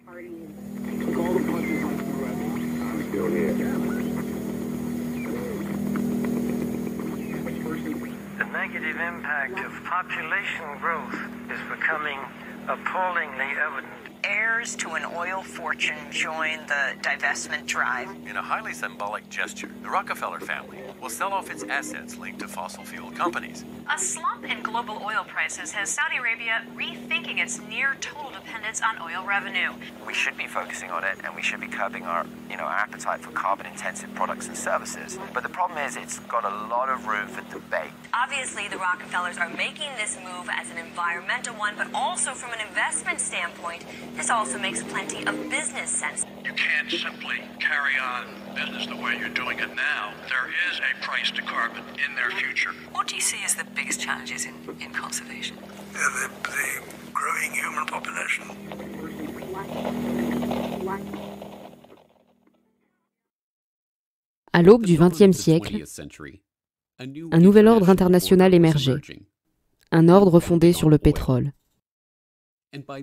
The negative impact of population growth is becoming appallingly evident. Heirs to an oil fortune join the divestment drive. In a highly symbolic gesture, the Rockefeller family will sell off its assets linked to fossil fuel companies. A slump in global oil prices has Saudi Arabia rethinking its near total dependence on oil revenue. We should be focusing on it, and we should be curbing our appetite for carbon-intensive products and services. But the problem is, it's got a lot of room for debate. Obviously, the Rockefellers are making this move as an environmental one, but also from an investment standpoint, this also makes plenty of business sense. You can't simply carry on business the way you're doing it now. There is a price to carbon in their future. What do you see as the biggest challenges in conservation? The growing human population. À l'aube du XXe siècle, un nouvel ordre international émergeait, un ordre fondé sur le pétrole.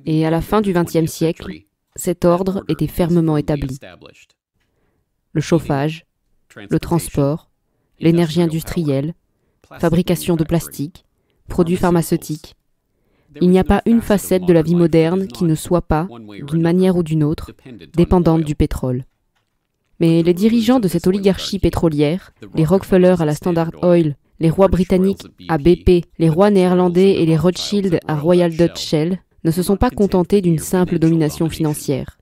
Et à la fin du XXe siècle, cet ordre était fermement établi. Le chauffage, le transport, l'énergie industrielle, fabrication de plastique, produits pharmaceutiques. Il n'y a pas une facette de la vie moderne qui ne soit pas, d'une manière ou d'une autre, dépendante du pétrole. Mais les dirigeants de cette oligarchie pétrolière, les Rockefeller à la Standard Oil, les rois britanniques à BP, les rois néerlandais et les Rothschild à Royal Dutch Shell, ne se sont pas contentés d'une simple domination financière.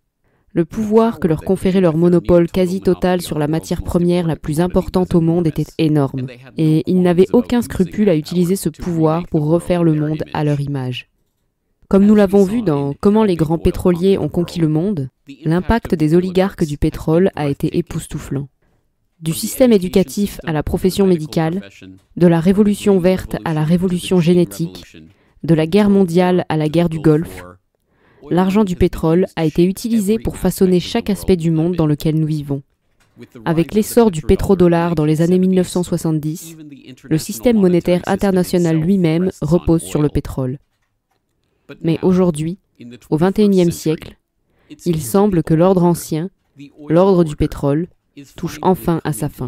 Le pouvoir que leur conférait leur monopole quasi total sur la matière première la plus importante au monde était énorme, et ils n'avaient aucun scrupule à utiliser ce pouvoir pour refaire le monde à leur image. Comme nous l'avons vu dans Comment les grands pétroliers ont conquis le monde, l'impact des oligarques du pétrole a été époustouflant. Du système éducatif à la profession médicale, de la révolution verte à la révolution génétique, de la guerre mondiale à la guerre du Golfe, l'argent du pétrole a été utilisé pour façonner chaque aspect du monde dans lequel nous vivons. Avec l'essor du pétrodollar dans les années 1970, le système monétaire international lui-même repose sur le pétrole. Mais aujourd'hui, au XXIe siècle, il semble que l'ordre ancien, l'ordre du pétrole, touche enfin à sa fin.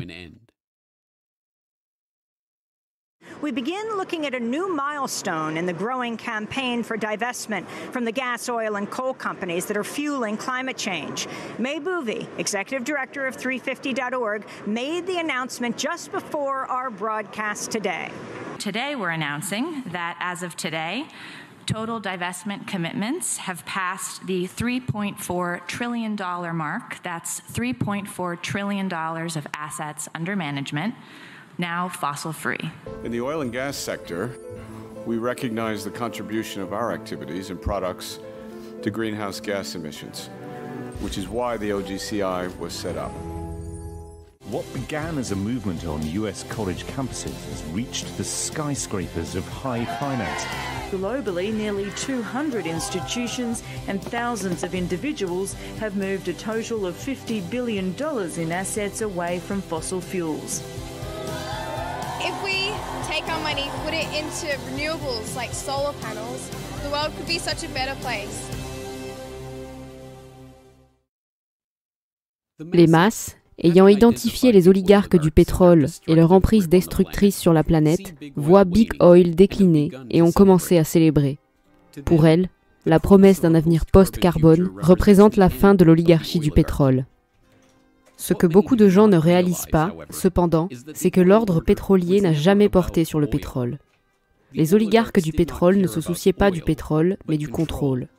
We begin looking at a new milestone in the growing campaign for divestment from the gas, oil, and coal companies that are fueling climate change. May Bouvi, executive director of 350.org, made the announcement just before our broadcast today. Today we're announcing that as of today, total divestment commitments have passed the $3.4 trillion mark. That's $3.4 trillion of assets under management, now fossil-free. In the oil and gas sector, we recognize the contribution of our activities and products to greenhouse gas emissions, which is why the OGCI was set up. What began as a movement on US college campuses has reached the skyscrapers of high finance. Globally, nearly 200 institutions and thousands of individuals have moved a total of $50 billion in assets away from fossil fuels. If we take our money, put it into renewables like solar panels, the world could be such a better place. Les masses, ayant identifié les oligarques du pétrole et leur emprise destructrice sur la planète, voient Big Oil décliner et ont commencé à célébrer. Pour elles, la promesse d'un avenir post-carbone représente la fin de l'oligarchie du pétrole. Ce que beaucoup de gens ne réalisent pas, cependant, c'est que l'ordre pétrolier n'a jamais porté sur le pétrole. Les oligarques du pétrole ne se souciaient pas du pétrole, mais du contrôle.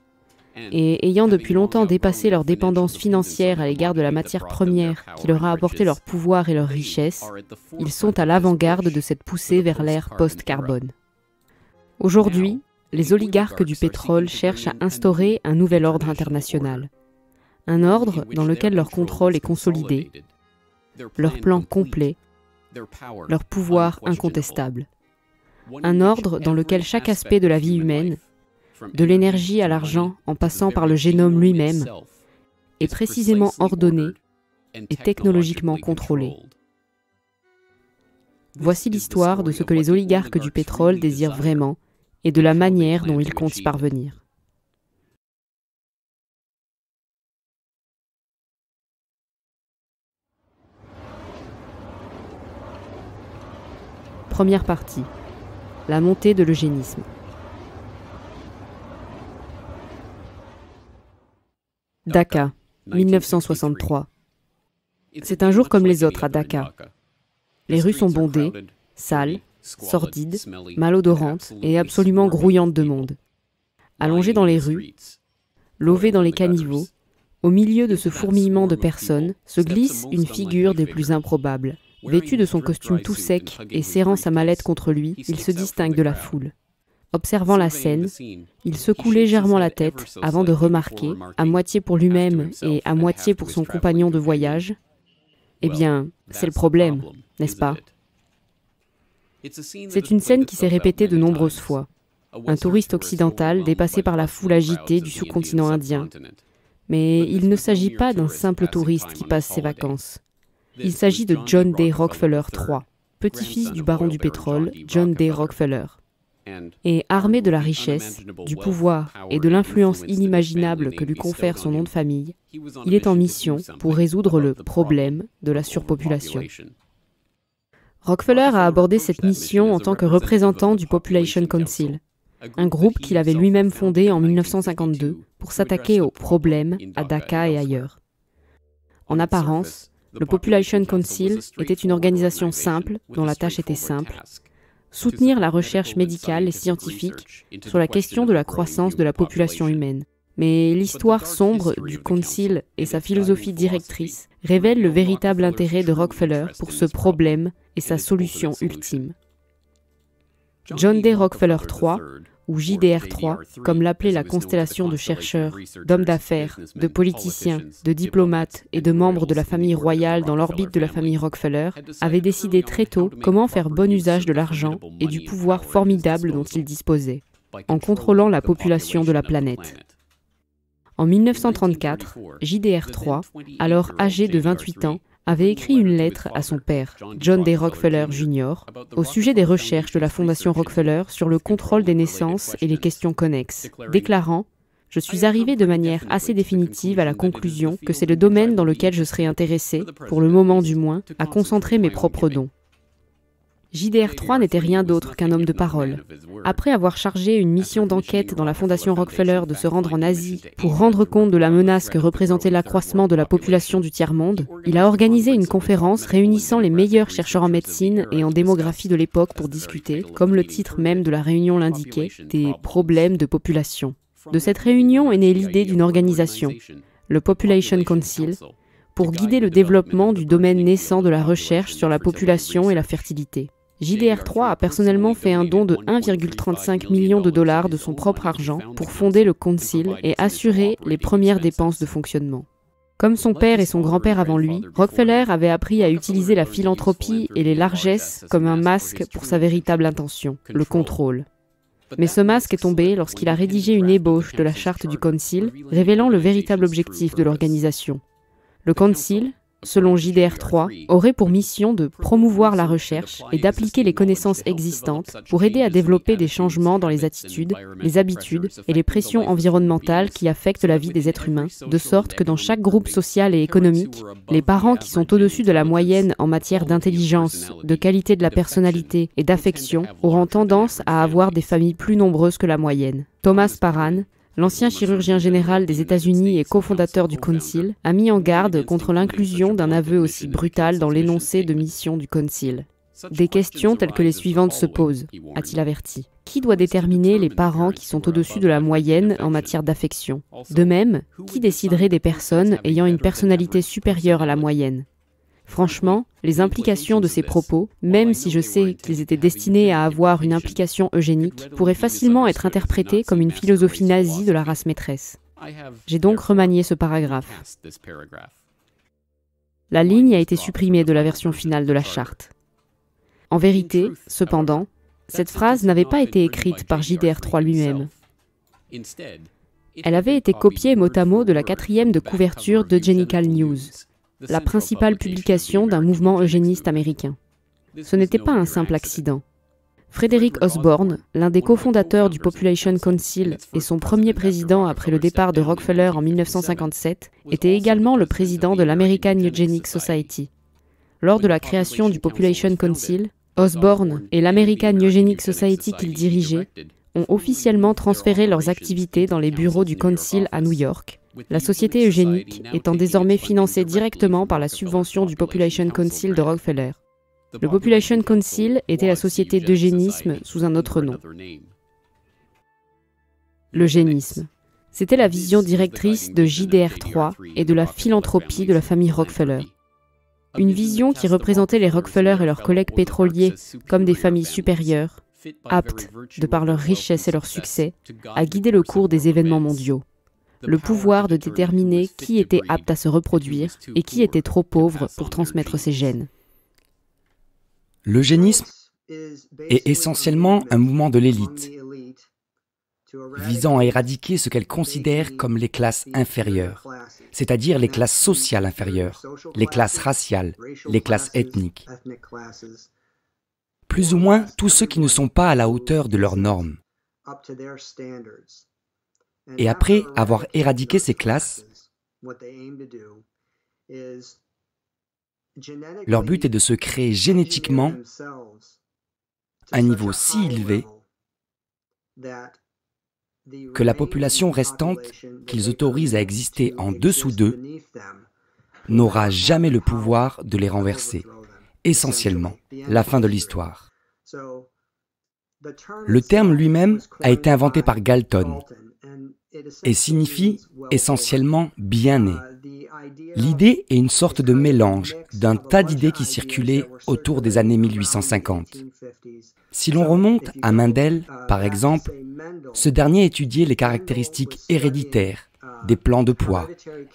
Et ayant depuis longtemps dépassé leur dépendance financière à l'égard de la matière première qui leur a apporté leur pouvoir et leur richesse, ils sont à l'avant-garde de cette poussée vers l'ère post-carbone. Aujourd'hui, les oligarques du pétrole cherchent à instaurer un nouvel ordre international. Un ordre dans lequel leur contrôle est consolidé, leur plan complet, leur pouvoir incontestable. Un ordre dans lequel chaque aspect de la vie humaine, de l'énergie à l'argent en passant par le génome lui-même, est précisément ordonné et technologiquement contrôlé. Voici l'histoire de ce que les oligarques du pétrole désirent vraiment et de la manière dont ils comptent y parvenir. Première partie. La montée de l'eugénisme. Dhaka, 1963. C'est un jour comme les autres à Dhaka. Les rues sont bondées, sales, sordides, malodorantes et absolument grouillantes de monde. Allongées dans les rues, lovées dans les caniveaux, au milieu de ce fourmillement de personnes, se glisse une figure des plus improbables. Vêtu de son costume tout sec et serrant sa mallette contre lui, il se distingue de la foule. Observant la scène, il secoue légèrement la tête avant de remarquer, à moitié pour lui-même et à moitié pour son compagnon de voyage, « Eh bien, c'est le problème, n'est-ce pas ?» C'est une scène qui s'est répétée de nombreuses fois. Un touriste occidental dépassé par la foule agitée du sous-continent indien. Mais il ne s'agit pas d'un simple touriste qui passe ses vacances. Il s'agit de John D. Rockefeller III, petit-fils du baron du pétrole, John D. Rockefeller. Et armé de la richesse, du pouvoir et de l'influence inimaginable que lui confère son nom de famille, il est en mission pour résoudre le problème de la surpopulation. Rockefeller a abordé cette mission en tant que représentant du Population Council, un groupe qu'il avait lui-même fondé en 1952 pour s'attaquer aux problèmes à Dhaka et ailleurs. En apparence, le Population Council était une organisation simple dont la tâche était simple, soutenir la recherche médicale et scientifique sur la question de la croissance de la population humaine. Mais l'histoire sombre du Council et sa philosophie directrice révèlent le véritable intérêt de Rockefeller pour ce problème et sa solution ultime. John D. Rockefeller III, ou JDR3, comme l'appelait la constellation de chercheurs, d'hommes d'affaires, de politiciens, de diplomates et de membres de la famille royale dans l'orbite de la famille Rockefeller, avait décidé très tôt comment faire bon usage de l'argent et du pouvoir formidable dont il disposait, en contrôlant la population de la planète. En 1934, JDR3, alors âgé de 28 ans, avait écrit une lettre à son père, John D. Rockefeller Jr., au sujet des recherches de la Fondation Rockefeller sur le contrôle des naissances et les questions connexes, déclarant « Je suis arrivé de manière assez définitive à la conclusion que c'est le domaine dans lequel je serais intéressé, pour le moment du moins, à concentrer mes propres dons. » JDR3 n'était rien d'autre qu'un homme de parole. Après avoir chargé une mission d'enquête dans la Fondation Rockefeller de se rendre en Asie pour rendre compte de la menace que représentait l'accroissement de la population du tiers-monde, il a organisé une conférence réunissant les meilleurs chercheurs en médecine et en démographie de l'époque pour discuter, comme le titre même de la réunion l'indiquait, des problèmes de population. De cette réunion est née l'idée d'une organisation, le Population Council, pour guider le développement du domaine naissant de la recherche sur la population et la fertilité. JDR3 a personnellement fait un don de 1,35 million de dollars de son propre argent pour fonder le Council et assurer les premières dépenses de fonctionnement. Comme son père et son grand-père avant lui, Rockefeller avait appris à utiliser la philanthropie et les largesses comme un masque pour sa véritable intention, le contrôle. Mais ce masque est tombé lorsqu'il a rédigé une ébauche de la charte du Council, révélant le véritable objectif de l'organisation. Le Council, selon JDR3, aurait pour mission de promouvoir la recherche et d'appliquer les connaissances existantes pour aider à développer des changements dans les attitudes, les habitudes et les pressions environnementales qui affectent la vie des êtres humains, de sorte que dans chaque groupe social et économique, les parents qui sont au-dessus de la moyenne en matière d'intelligence, de qualité de la personnalité et d'affection auront tendance à avoir des familles plus nombreuses que la moyenne. Thomas Paran, l'ancien chirurgien général des États-Unis et cofondateur du Council, a mis en garde contre l'inclusion d'un aveu aussi brutal dans l'énoncé de mission du Council. Des questions telles que les suivantes se posent, a-t-il averti. Qui doit déterminer les parents qui sont au-dessus de la moyenne en matière d'affection? De même, qui déciderait des personnes ayant une personnalité supérieure à la moyenne? Franchement, les implications de ces propos, même si je sais qu'ils étaient destinés à avoir une implication eugénique, pourraient facilement être interprétées comme une philosophie nazie de la race maîtresse. J'ai donc remanié ce paragraphe. La ligne a été supprimée de la version finale de la charte. En vérité, cependant, cette phrase n'avait pas été écrite par JDR3 lui-même. Elle avait été copiée mot à mot de la 4e de couverture d'Eugenical News, la principale publication d'un mouvement eugéniste américain. Ce n'était pas un simple accident. Frederick Osborne, l'un des cofondateurs du Population Council et son premier président après le départ de Rockefeller en 1957, était également le président de l'American Eugenics Society. Lors de la création du Population Council, Osborne et l'American Eugenic Society qu'il dirigeait ont officiellement transféré leurs activités dans les bureaux du Council à New York, la société eugénique étant désormais financée directement par la subvention du Population Council de Rockefeller. Le Population Council était la société d'eugénisme sous un autre nom. L'eugénisme, c'était la vision directrice de JDR3 et de la philanthropie de la famille Rockefeller. Une vision qui représentait les Rockefeller et leurs collègues pétroliers comme des familles supérieures, aptes, de par leur richesse et leur succès, à guider le cours des événements mondiaux. Le pouvoir de déterminer qui était apte à se reproduire et qui était trop pauvre pour transmettre ses gènes. L'eugénisme est essentiellement un mouvement de l'élite, visant à éradiquer ce qu'elle considère comme les classes inférieures, c'est-à-dire les classes sociales inférieures, les classes raciales, les classes ethniques. Plus ou moins tous ceux qui ne sont pas à la hauteur de leurs normes. Et après avoir éradiqué ces classes, leur but est de se créer génétiquement un niveau si élevé que la population restante qu'ils autorisent à exister en dessous d'eux n'aura jamais le pouvoir de les renverser. Essentiellement, la fin de l'histoire. Le terme lui-même a été inventé par Galton et signifie essentiellement « bien-né ». L'idée est une sorte de mélange d'un tas d'idées qui circulaient autour des années 1850. Si l'on remonte à Mendel, par exemple, ce dernier étudiait les caractéristiques héréditaires des plants de poids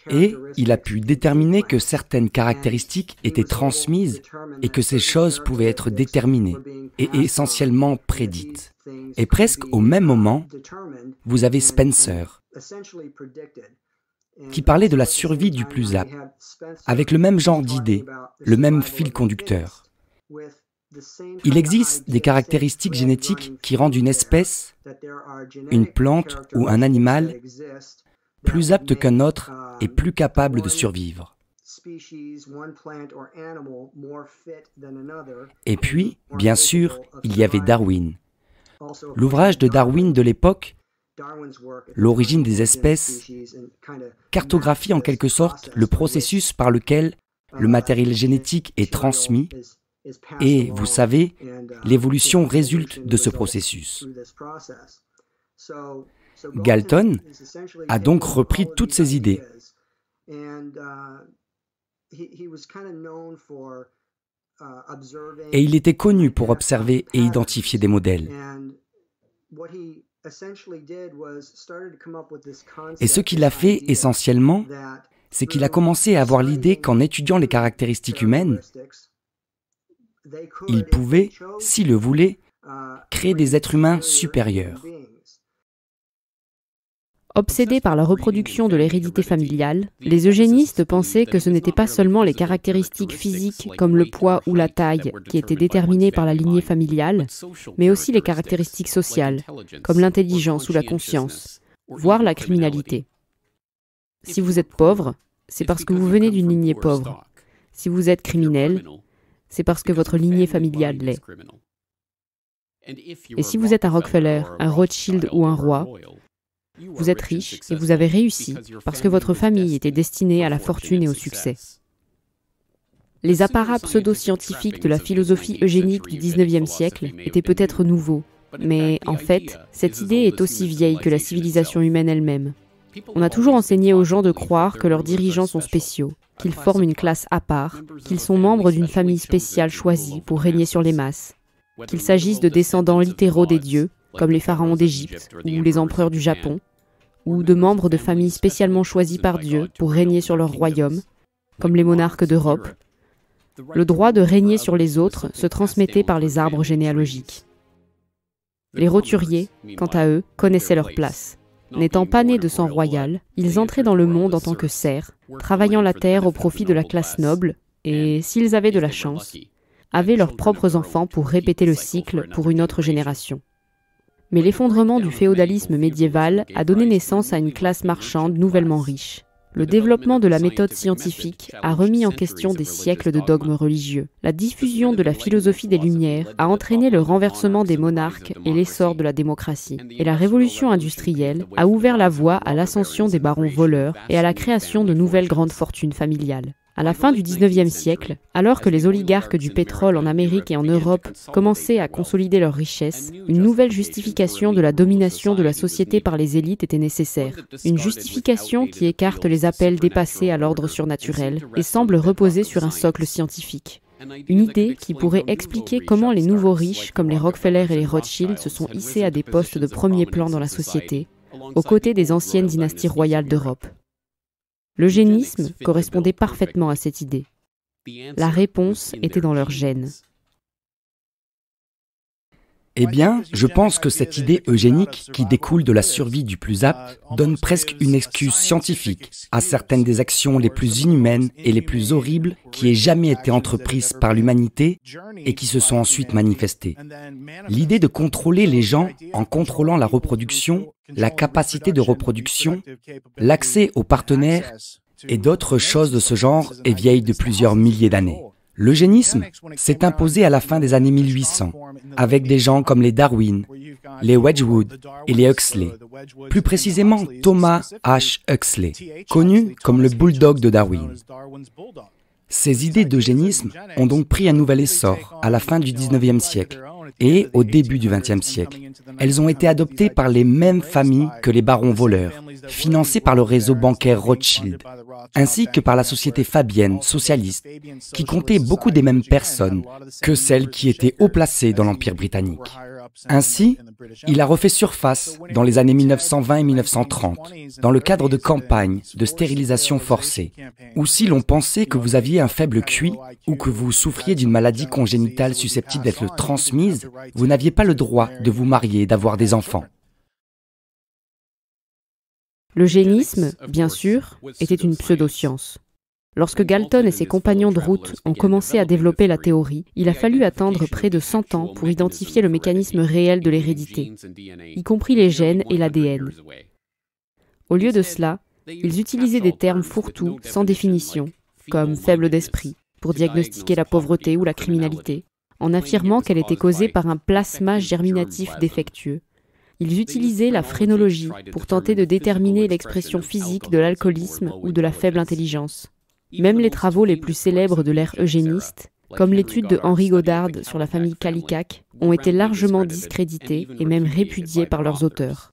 et il a pu déterminer que certaines caractéristiques étaient transmises et que ces choses pouvaient être déterminées et essentiellement prédites. Et presque au même moment, vous avez Spencer, qui parlait de la survie du plus apte, avec le même genre d'idées, le même fil conducteur. Il existe des caractéristiques génétiques qui rendent une espèce, une plante ou un animal plus apte qu'un autre et plus capable de survivre. Et puis, bien sûr, il y avait Darwin. L'ouvrage de Darwin de l'époque, L'origine des espèces, cartographie en quelque sorte le processus par lequel le matériel génétique est transmis et, vous savez, l'évolution résulte de ce processus. Galton a donc repris toutes ces idées. Et il était connu pour observer et identifier des modèles. Et ce qu'il a fait essentiellement, c'est qu'il a commencé à avoir l'idée qu'en étudiant les caractéristiques humaines, il pouvait, s'il le voulait, créer des êtres humains supérieurs. Obsédés par la reproduction de l'hérédité familiale, les eugénistes pensaient que ce n'étaient pas seulement les caractéristiques physiques comme le poids ou la taille qui étaient déterminées par la lignée familiale, mais aussi les caractéristiques sociales, comme l'intelligence ou la conscience, voire la criminalité. Si vous êtes pauvre, c'est parce que vous venez d'une lignée pauvre. Si vous êtes criminel, c'est parce que votre lignée familiale l'est. Et si vous êtes un Rockefeller, un Rothschild ou un roi, vous êtes riche et vous avez réussi parce que votre famille était destinée à la fortune et au succès. Les apparats pseudo-scientifiques de la philosophie eugénique du XIXe siècle étaient peut-être nouveaux, mais en fait, cette idée est aussi vieille que la civilisation humaine elle-même. On a toujours enseigné aux gens de croire que leurs dirigeants sont spéciaux, qu'ils forment une classe à part, qu'ils sont membres d'une famille spéciale choisie pour régner sur les masses, qu'il s'agisse de descendants littéraux des dieux, comme les pharaons d'Égypte ou les empereurs du Japon, ou de membres de familles spécialement choisis par Dieu pour régner sur leur royaume, comme les monarques d'Europe. Le droit de régner sur les autres se transmettait par les arbres généalogiques. Les roturiers, quant à eux, connaissaient leur place. N'étant pas nés de sang royal, ils entraient dans le monde en tant que serfs, travaillant la terre au profit de la classe noble, et, s'ils avaient de la chance, avaient leurs propres enfants pour répéter le cycle pour une autre génération. Mais l'effondrement du féodalisme médiéval a donné naissance à une classe marchande nouvellement riche, Le développement de la méthode scientifique a remis en question des siècles de dogmes religieux. La diffusion de la philosophie des Lumières a entraîné le renversement des monarques et l'essor de la démocratie. Et la révolution industrielle a ouvert la voie à l'ascension des barons voleurs et à la création de nouvelles grandes fortunes familiales. À la fin du XIXe siècle, alors que les oligarques du pétrole en Amérique et en Europe commençaient à consolider leurs richesses, une nouvelle justification de la domination de la société par les élites était nécessaire. Une justification qui écarte les appels dépassés à l'ordre surnaturel et semble reposer sur un socle scientifique. Une idée qui pourrait expliquer comment les nouveaux riches, comme les Rockefeller et les Rothschild, se sont hissés à des postes de premier plan dans la société, aux côtés des anciennes dynasties royales d'Europe. L'eugénisme correspondait parfaitement à cette idée. La réponse était dans leur gène. Eh bien, je pense que cette idée eugénique, qui découle de la survie du plus apte, donne presque une excuse scientifique à certaines des actions les plus inhumaines et les plus horribles qui aient jamais été entreprises par l'humanité et qui se sont ensuite manifestées. L'idée de contrôler les gens en contrôlant la reproduction, la capacité de reproduction, l'accès aux partenaires et d'autres choses de ce genre est vieille de plusieurs milliers d'années. L'eugénisme s'est imposé à la fin des années 1800, avec des gens comme les Darwin, les Wedgwood et les Huxley. Plus précisément Thomas H. Huxley, connu comme le bulldog de Darwin. Ces idées d'eugénisme ont donc pris un nouvel essor à la fin du XIXe siècle et au début du XXe siècle. Elles ont été adoptées par les mêmes familles que les barons voleurs, financées par le réseau bancaire Rothschild, ainsi que par la société fabienne socialiste, qui comptait beaucoup des mêmes personnes que celles qui étaient haut placées dans l'Empire britannique. Ainsi, il a refait surface dans les années 1920 et 1930, dans le cadre de campagnes de stérilisation forcée, ou si l'on pensait que vous aviez un faible QI ou que vous souffriez d'une maladie congénitale susceptible d'être transmise, vous n'aviez pas le droit de vous marier et d'avoir des enfants. L'eugénisme, bien sûr, était une pseudo-science. Lorsque Galton et ses compagnons de route ont commencé à développer la théorie, il a fallu attendre près de 100 ans pour identifier le mécanisme réel de l'hérédité, y compris les gènes et l'ADN. Au lieu de cela, ils utilisaient des termes fourre-tout, sans définition, comme faible d'esprit, pour diagnostiquer la pauvreté ou la criminalité, en affirmant qu'elle était causée par un plasma germinatif défectueux. Ils utilisaient la phrénologie pour tenter de déterminer l'expression physique de l'alcoolisme ou de la faible intelligence. Même les travaux les plus célèbres de l'ère eugéniste, comme l'étude de Henry Goddard sur la famille Kallikak, ont été largement discrédités et même répudiés par leurs auteurs.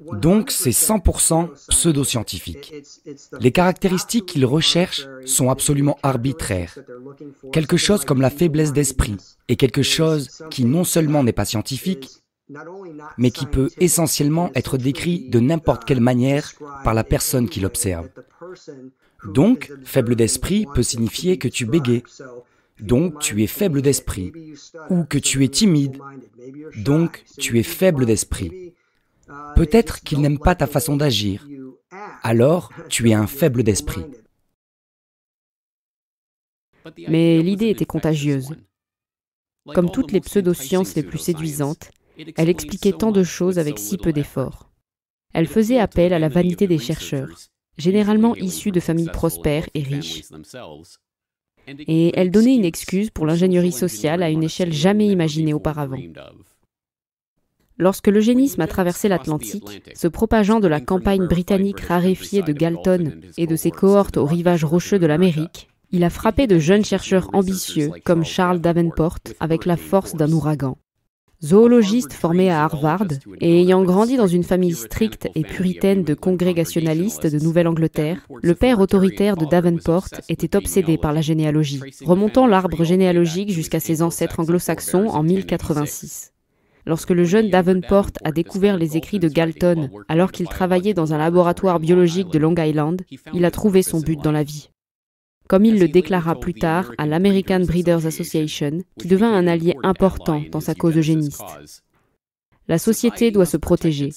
Donc c'est 100% pseudo-scientifique. Les caractéristiques qu'ils recherchent sont absolument arbitraires. Quelque chose comme la faiblesse d'esprit est quelque chose qui non seulement n'est pas scientifique, mais qui peut essentiellement être décrit de n'importe quelle manière par la personne qui l'observe. Donc, faible d'esprit peut signifier que tu bégaies, donc tu es faible d'esprit, ou que tu es timide, donc tu es faible d'esprit. Peut-être qu'il n'aime pas ta façon d'agir, alors tu es un faible d'esprit. Mais l'idée était contagieuse. Comme toutes les pseudo-sciences les plus séduisantes, elle expliquait tant de choses avec si peu d'efforts. Elle faisait appel à la vanité des chercheurs, généralement issus de familles prospères et riches. Et elle donnait une excuse pour l'ingénierie sociale à une échelle jamais imaginée auparavant. Lorsque l'eugénisme a traversé l'Atlantique, se propageant de la campagne britannique raréfiée de Galton et de ses cohortes aux rivages rocheux de l'Amérique, il a frappé de jeunes chercheurs ambitieux comme Charles Davenport avec la force d'un ouragan. Zoologiste formé à Harvard et ayant grandi dans une famille stricte et puritaine de congrégationalistes de Nouvelle-Angleterre, le père autoritaire de Davenport était obsédé par la généalogie, remontant l'arbre généalogique jusqu'à ses ancêtres anglo-saxons en 1086. Lorsque le jeune Davenport a découvert les écrits de Galton alors qu'il travaillait dans un laboratoire biologique de Long Island, il a trouvé son but dans la vie. Comme il le déclara plus tard à l'American Breeders Association, qui devint un allié important dans sa cause eugéniste. La société doit se protéger,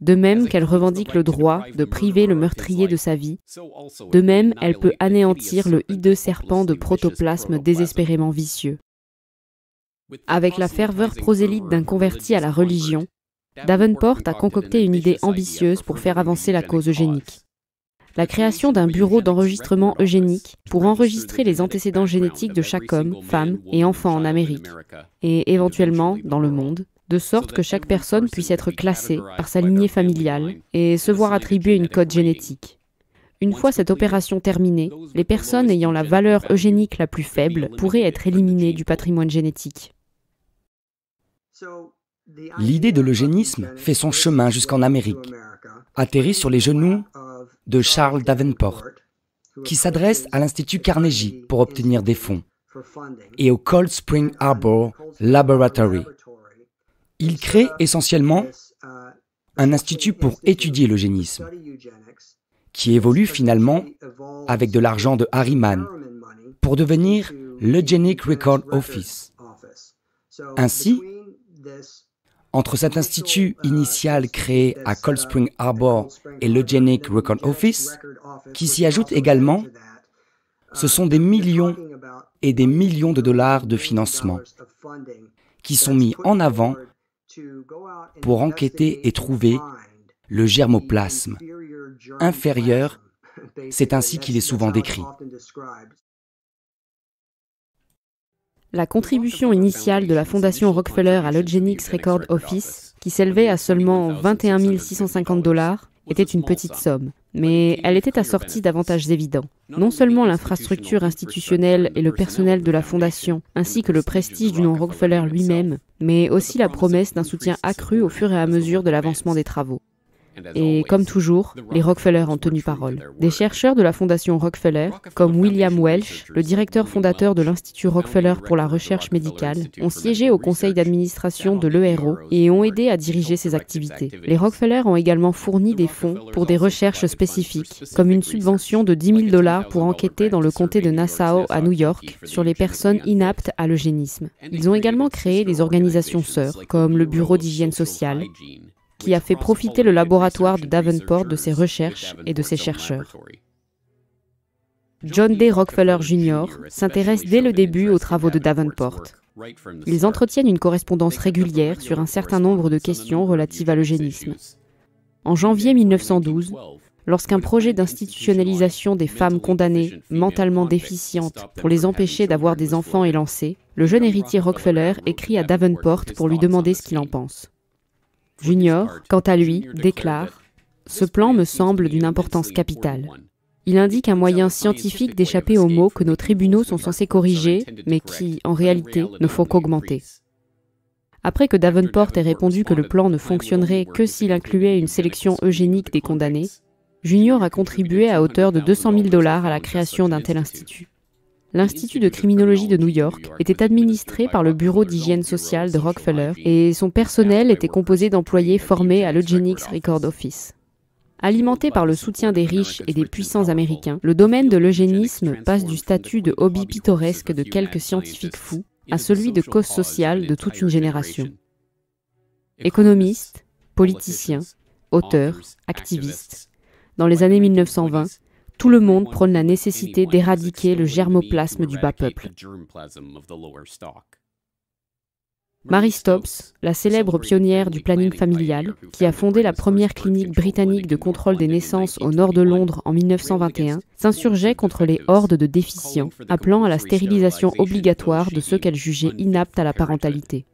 de même qu'elle revendique le droit de priver le meurtrier de sa vie, de même elle peut anéantir le hideux serpent de protoplasme désespérément vicieux. Avec la ferveur prosélyte d'un converti à la religion, Davenport a concocté une idée ambitieuse pour faire avancer la cause eugénique. La création d'un bureau d'enregistrement eugénique pour enregistrer les antécédents génétiques de chaque homme, femme et enfant en Amérique, et éventuellement dans le monde, de sorte que chaque personne puisse être classée par sa lignée familiale et se voir attribuer une code génétique. Une fois cette opération terminée, les personnes ayant la valeur eugénique la plus faible pourraient être éliminées du patrimoine génétique. L'idée de l'eugénisme fait son chemin jusqu'en Amérique, atterrit sur les genoux de Charles Davenport, qui s'adresse à l'Institut Carnegie pour obtenir des fonds, et au Cold Spring Harbor Laboratory. Il crée essentiellement un institut pour étudier l'eugénisme, qui évolue finalement avec de l'argent de Harriman pour devenir l'Eugenic Record Office. Ainsi, entre cet institut initial créé à Cold Spring Harbor et l'Eugenic Record Office, qui s'y ajoute également, ce sont des millions et des millions de dollars de financement qui sont mis en avant pour enquêter et trouver le germoplasme inférieur, c'est ainsi qu'il est souvent décrit. La contribution initiale de la Fondation Rockefeller à l'Eugenics Record Office, qui s'élevait à seulement 21 650 $, était une petite somme, mais elle était assortie d'avantages évidents. Non seulement l'infrastructure institutionnelle et le personnel de la Fondation, ainsi que le prestige du nom Rockefeller lui-même, mais aussi la promesse d'un soutien accru au fur et à mesure de l'avancement des travaux. Et comme toujours, les Rockefeller ont tenu parole. Des chercheurs de la Fondation Rockefeller, comme William Welch, le directeur fondateur de l'Institut Rockefeller pour la recherche médicale, ont siégé au conseil d'administration de l'ERO et ont aidé à diriger ses activités. Les Rockefeller ont également fourni des fonds pour des recherches spécifiques, comme une subvention de 10 000 $ pour enquêter dans le comté de Nassau à New York sur les personnes inaptes à l'eugénisme. Ils ont également créé des organisations sœurs, comme le Bureau d'hygiène sociale, qui a fait profiter le laboratoire de Davenport de ses recherches et de ses chercheurs. John D. Rockefeller Jr. s'intéresse dès le début aux travaux de Davenport. Ils entretiennent une correspondance régulière sur un certain nombre de questions relatives à l'eugénisme. En janvier 1912, lorsqu'un projet d'institutionnalisation des femmes condamnées mentalement déficientes pour les empêcher d'avoir des enfants est lancé, le jeune héritier Rockefeller écrit à Davenport pour lui demander ce qu'il en pense. Junior, quant à lui, déclare « Ce plan me semble d'une importance capitale. Il indique un moyen scientifique d'échapper aux maux que nos tribunaux sont censés corriger, mais qui, en réalité, ne font qu'augmenter. » Après que Davenport ait répondu que le plan ne fonctionnerait que s'il incluait une sélection eugénique des condamnés, Junior a contribué à hauteur de 200 000 $ à la création d'un tel institut. L'Institut de criminologie de New York était administré par le Bureau d'hygiène sociale de Rockefeller et son personnel était composé d'employés formés à l'Eugenics Record Office. Alimenté par le soutien des riches et des puissants américains, le domaine de l'eugénisme passe du statut de hobby pittoresque de quelques scientifiques fous à celui de cause sociale de toute une génération. Économistes, politiciens, auteurs, activistes. Dans les années 1920, tout le monde prône la nécessité d'éradiquer le germoplasme du bas peuple. Mary Stopes, la célèbre pionnière du planning familial, qui a fondé la première clinique britannique de contrôle des naissances au nord de Londres en 1921, s'insurgeait contre les hordes de déficients, appelant à la stérilisation obligatoire de ceux qu'elle jugeait inaptes à la parentalité.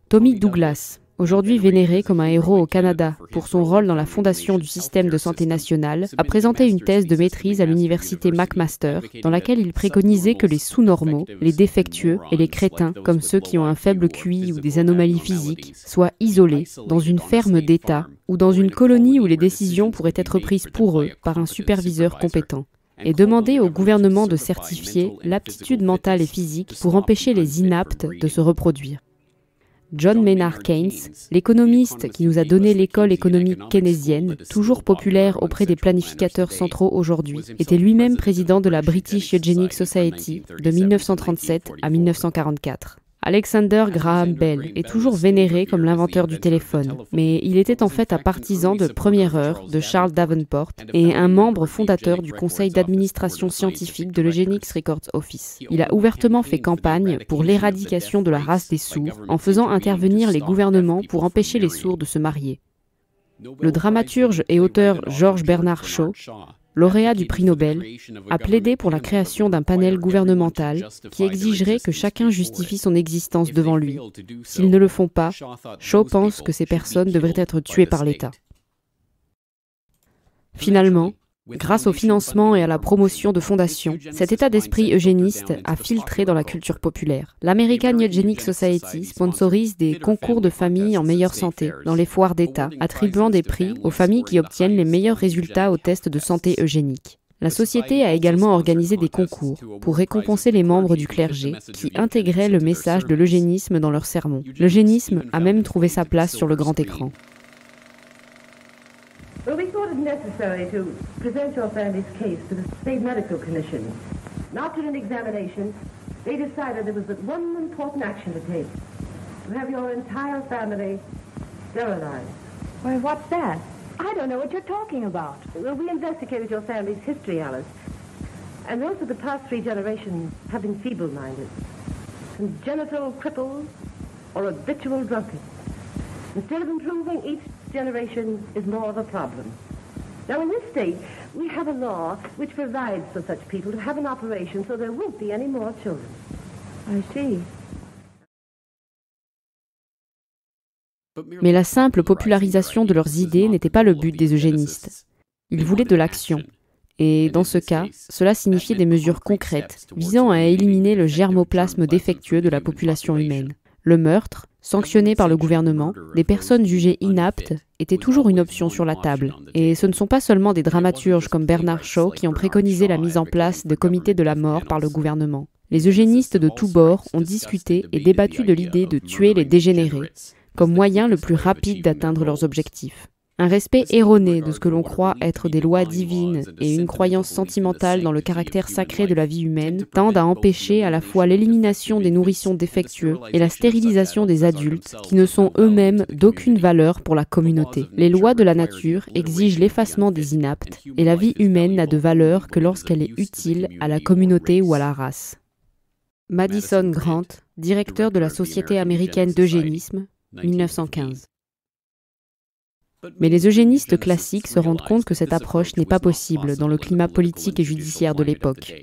Tommy Douglas, aujourd'hui vénéré comme un héros au Canada pour son rôle dans la fondation du système de santé national, a présenté une thèse de maîtrise à l'université McMaster dans laquelle il préconisait que les sous-normaux, les défectueux et les crétins, comme ceux qui ont un faible QI ou des anomalies physiques, soient isolés dans une ferme d'État ou dans une colonie où les décisions pourraient être prises pour eux par un superviseur compétent, et demander au gouvernement de certifier l'aptitude mentale et physique pour empêcher les inaptes de se reproduire. John Maynard Keynes, l'économiste qui nous a donné l'école économique keynésienne, toujours populaire auprès des planificateurs centraux aujourd'hui, était lui-même président de la British Eugenic Society de 1937 à 1944. Alexander Graham Bell est toujours vénéré comme l'inventeur du téléphone, mais il était en fait un partisan de première heure de Charles Davenport et un membre fondateur du conseil d'administration scientifique de l'Eugenics Records Office. Il a ouvertement fait campagne pour l'éradication de la race des sourds en faisant intervenir les gouvernements pour empêcher les sourds de se marier. Le dramaturge et auteur George Bernard Shaw, lauréat du prix Nobel, a plaidé pour la création d'un panel gouvernemental qui exigerait que chacun justifie son existence devant lui. S'ils ne le font pas, Shaw pense que ces personnes devraient être tuées par l'État. Finalement, grâce au financement et à la promotion de fondations, cet état d'esprit eugéniste a filtré dans la culture populaire. L'American Eugenic Society sponsorise des concours de familles en meilleure santé dans les foires d'État, attribuant des prix aux familles qui obtiennent les meilleurs résultats aux tests de santé eugénique. La société a également organisé des concours pour récompenser les membres du clergé qui intégraient le message de l'eugénisme dans leurs sermons. L'eugénisme a même trouvé sa place sur le grand écran. Well, we thought it necessary to present your family's case to the State Medical Commission. And after an examination, they decided there was but one important action to take. To have your entire family sterilized. Well, what's that? I don't know what you're talking about. Well, we investigated your family's history, Alice. And most of the past 3 generations have been feeble-minded. Congenital cripples or habitual drunkards. Instead of improving, each generation is more of a problem. Now, in this state, we have a law which provides for such people to have an operation so there won't be any more children. I see. Mais la simple popularisation de leurs idées n'était pas le but des eugénistes. Ils voulaient de l'action. Et dans ce cas, cela signifiait des mesures concrètes visant à éliminer le germoplasme défectueux de la population humaine. Le meurtre, sanctionné par le gouvernement, des personnes jugées inaptes était toujours une option sur la table. Et ce ne sont pas seulement des dramaturges comme Bernard Shaw qui ont préconisé la mise en place de comités de la mort par le gouvernement. Les eugénistes de tous bords ont discuté et débattu de l'idée de tuer les dégénérés, comme moyen le plus rapide d'atteindre leurs objectifs. Un respect erroné de ce que l'on croit être des lois divines et une croyance sentimentale dans le caractère sacré de la vie humaine tendent à empêcher à la fois l'élimination des nourrissons défectueux et la stérilisation des adultes qui ne sont eux-mêmes d'aucune valeur pour la communauté. Les lois de la nature exigent l'effacement des inaptes et la vie humaine n'a de valeur que lorsqu'elle est utile à la communauté ou à la race. Madison Grant, directeur de la Société américaine d'eugénisme, 1915. Mais les eugénistes classiques se rendent compte que cette approche n'est pas possible dans le climat politique et judiciaire de l'époque.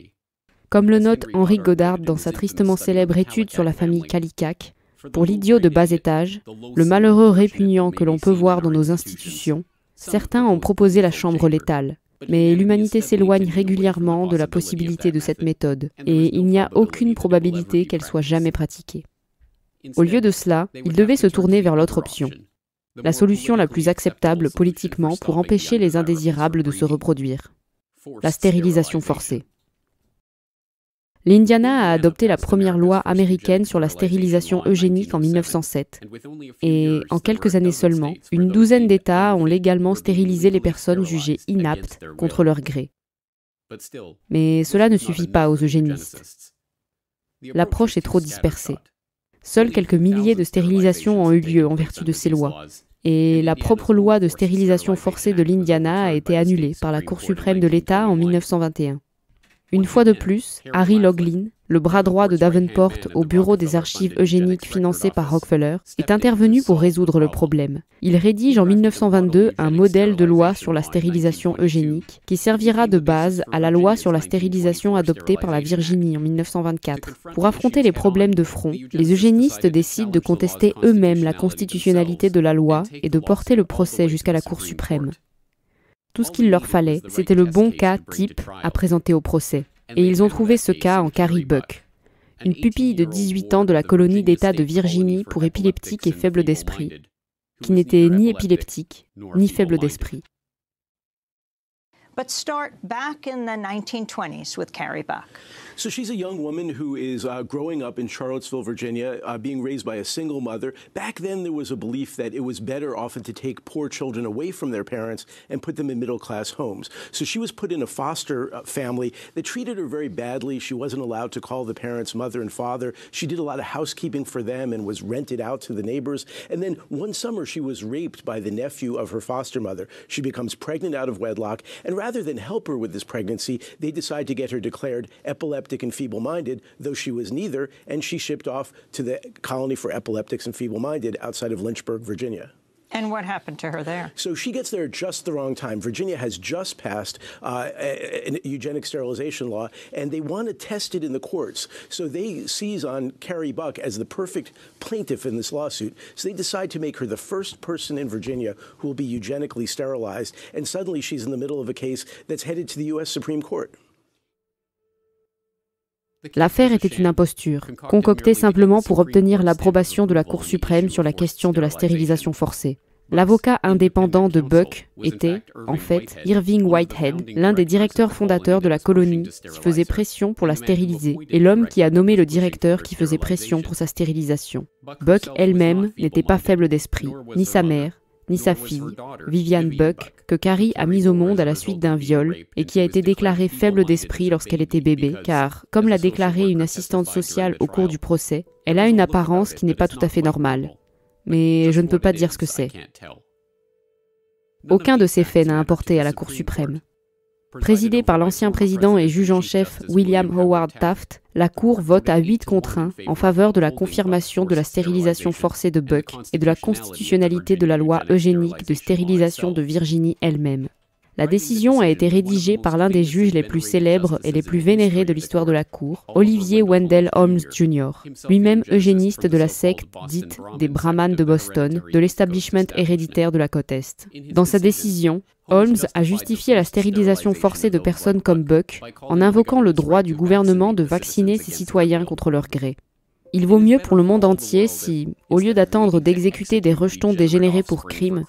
Comme le note Henry Goddard dans sa tristement célèbre étude sur la famille Kallikak, pour l'idiot de bas étage, le malheureux répugnant que l'on peut voir dans nos institutions, certains ont proposé la chambre létale. Mais l'humanité s'éloigne régulièrement de la possibilité de cette méthode, et il n'y a aucune probabilité qu'elle soit jamais pratiquée. Au lieu de cela, il devait se tourner vers l'autre option. La solution la plus acceptable politiquement pour empêcher les indésirables de se reproduire. La stérilisation forcée. L'Indiana a adopté la première loi américaine sur la stérilisation eugénique en 1907. Et en quelques années seulement, une douzaine d'États ont légalement stérilisé les personnes jugées inaptes contre leur gré. Mais cela ne suffit pas aux eugénistes. L'approche est trop dispersée. Seuls quelques milliers de stérilisations ont eu lieu en vertu de ces lois. Et la propre loi de stérilisation forcée de l'Indiana a été annulée par la Cour suprême de l'État en 1921. Une fois de plus, Harry Loglin, le bras droit de Davenport au bureau des archives eugéniques financé par Rockefeller, est intervenu pour résoudre le problème. Il rédige en 1922 un modèle de loi sur la stérilisation eugénique qui servira de base à la loi sur la stérilisation adoptée par la Virginie en 1924. Pour affronter les problèmes de front, les eugénistes décident de contester eux-mêmes la constitutionnalité de la loi et de porter le procès jusqu'à la Cour suprême. Tout ce qu'il leur fallait, c'était le bon cas type à présenter au procès. Et ils ont trouvé ce cas en Carrie Buck, une pupille de 18 ans de la colonie d'État de Virginie pour épileptiques et faibles d'esprit, qui n'était ni épileptique, ni faible d'esprit. But start back in the 1920s with Carrie Buck. So she's a young woman who is growing up in Charlottesville, Virginia, being raised by a single mother. Back then, there was a belief that it was better often to take poor children away from their parents and put them in middle-class homes. So she was put in a foster family that treated her very badly. She wasn't allowed to call the parents mother and father. She did a lot of housekeeping for them and was rented out to the neighbors. And then one summer, she was raped by the nephew of her foster mother. She becomes pregnant out of wedlock, and rather than help her with this pregnancy, they decide to get her declared epileptic and feeble-minded, though she was neither, and she shipped off to the colony for epileptics and feeble-minded outside of Lynchburg, Virginia. And what happened to her there? So she gets there at just the wrong time. Virginia has just passed a eugenic sterilization law, and they want to test it in the courts. So they seize on Carrie Buck as the perfect plaintiff in this lawsuit. So they decide to make her the first person in Virginia who will be eugenically sterilized, and suddenly she's in the middle of a case that's headed to the U.S. Supreme Court. L'affaire était une imposture, concoctée simplement pour obtenir l'approbation de la Cour suprême sur la question de la stérilisation forcée. L'avocat indépendant de Buck était, en fait, Irving Whitehead, l'un des directeurs fondateurs de la colonie qui faisait pression pour la stériliser, et l'homme qui a nommé le directeur qui faisait pression pour sa stérilisation. Buck elle-même n'était pas faible d'esprit, ni sa mère, ni sa fille, Vivian Buck, que Carrie a mise au monde à la suite d'un viol et qui a été déclarée faible d'esprit lorsqu'elle était bébé, car, comme l'a déclaré une assistante sociale au cours du procès, elle a une apparence qui n'est pas tout à fait normale. Mais je ne peux pas dire ce que c'est. Aucun de ces faits n'a importé à la Cour suprême. Présidée par l'ancien président et juge en chef William Howard Taft, la Cour vote à 8 contre 1 en faveur de la confirmation de la stérilisation forcée de Buck et de la constitutionnalité de la loi eugénique de stérilisation de Virginie elle-même. La décision a été rédigée par l'un des juges les plus célèbres et les plus vénérés de l'histoire de la Cour, Oliver Wendell Holmes Jr., lui-même eugéniste de la secte dite des Brahmanes de Boston, de l'establishment héréditaire de la côte Est. Dans sa décision, Holmes a justifié la stérilisation forcée de personnes comme Buck en invoquant le droit du gouvernement de vacciner ses citoyens contre leur gré. Il vaut mieux pour le monde entier si, au lieu d'attendre d'exécuter des rejetons dégénérés pour crime,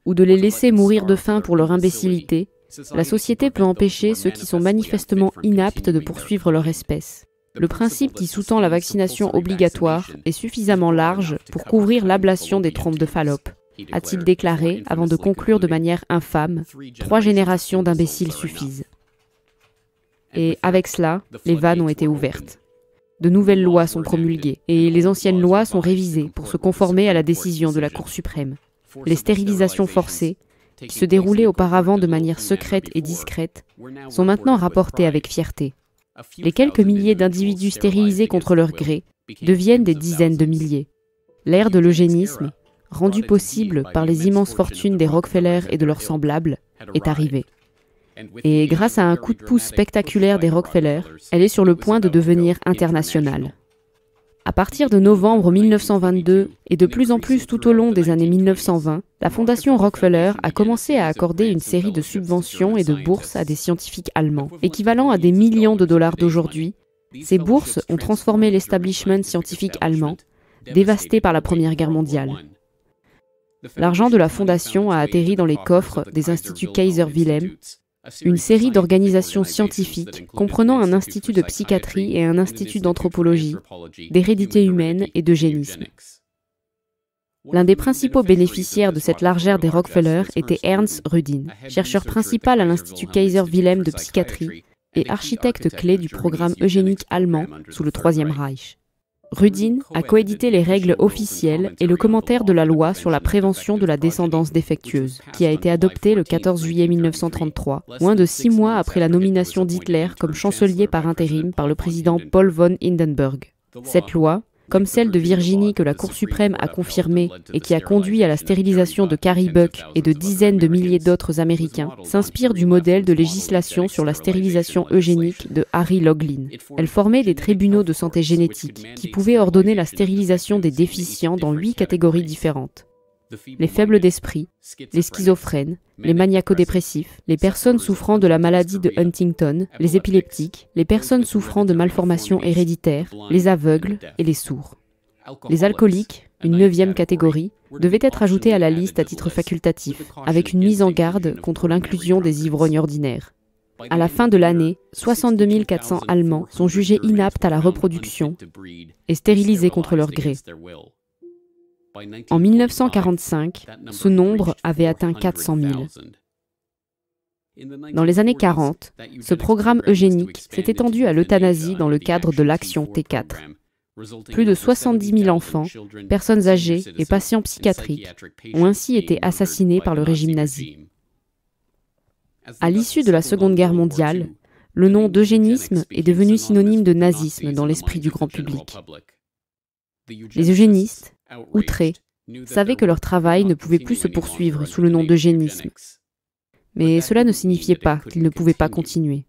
ou de les laisser mourir de faim pour leur imbécilité, la société peut empêcher ceux qui sont manifestement inaptes de poursuivre leur espèce. Le principe qui sous-tend la vaccination obligatoire est suffisamment large pour couvrir l'ablation des trompes de Fallope, a-t-il déclaré avant de conclure de manière infâme « 3 générations d'imbéciles suffisent ». Et avec cela, les vannes ont été ouvertes. De nouvelles lois sont promulguées et les anciennes lois sont révisées pour se conformer à la décision de la Cour suprême. Les stérilisations forcées, qui se déroulaient auparavant de manière secrète et discrète, sont maintenant rapportées avec fierté. Les quelques milliers d'individus stérilisés contre leur gré deviennent des dizaines de milliers. L'ère de l'eugénisme, rendue possible par les immenses fortunes des Rockefeller et de leurs semblables, est arrivée. Et grâce à un coup de pouce spectaculaire des Rockefeller, elle est sur le point de devenir internationale. À partir de novembre 1922 et de plus en plus tout au long des années 1920, la Fondation Rockefeller a commencé à accorder une série de subventions et de bourses à des scientifiques allemands, équivalent à des millions de dollars d'aujourd'hui. Ces bourses ont transformé l'establishment scientifique allemand, dévasté par la Première Guerre mondiale. L'argent de la Fondation a atterri dans les coffres des instituts Kaiser Wilhelm, une série d'organisations scientifiques comprenant un institut de psychiatrie et un institut d'anthropologie, d'hérédité humaine et d'eugénisme. L'un des principaux bénéficiaires de cette largeur des Rockefeller était Ernst Rudin, chercheur principal à l'Institut Kaiser Wilhelm de psychiatrie et architecte clé du programme eugénique allemand sous le Troisième Reich. Rudin a coédité les règles officielles et le commentaire de la loi sur la prévention de la descendance défectueuse, qui a été adoptée le 14 juillet 1933, moins de 6 mois après la nomination d'Hitler comme chancelier par intérim par le président Paul von Hindenburg. Cette loi, comme celle de Virginie que la Cour suprême a confirmée et qui a conduit à la stérilisation de Carrie Buck et de dizaines de milliers d'autres Américains, s'inspire du modèle de législation sur la stérilisation eugénique de Harry Laughlin. Elle formait des tribunaux de santé génétique qui pouvaient ordonner la stérilisation des déficients dans 8 catégories différentes. Les faibles d'esprit, les schizophrènes, les maniaco-dépressifs, les personnes souffrant de la maladie de Huntington, les épileptiques, les personnes souffrant de malformations héréditaires, les aveugles et les sourds. Les alcooliques, une 9e catégorie, devait être ajoutée à la liste à titre facultatif, avec une mise en garde contre l'inclusion des ivrognes ordinaires. À la fin de l'année, 62 400 Allemands sont jugés inaptes à la reproduction et stérilisés contre leur gré. En 1945, ce nombre avait atteint 400 000. Dans les années 40, ce programme eugénique s'est étendu à l'euthanasie dans le cadre de l'action T4. Plus de 70 000 enfants, personnes âgées et patients psychiatriques ont ainsi été assassinés par le régime nazi. À l'issue de la Seconde Guerre mondiale, le nom d'eugénisme est devenu synonyme de nazisme dans l'esprit du grand public. Les eugénistes, outrés, savaient que leur travail ne pouvait plus se poursuivre sous le nom d'eugénisme. Mais cela ne signifiait pas qu'ils ne pouvaient pas continuer.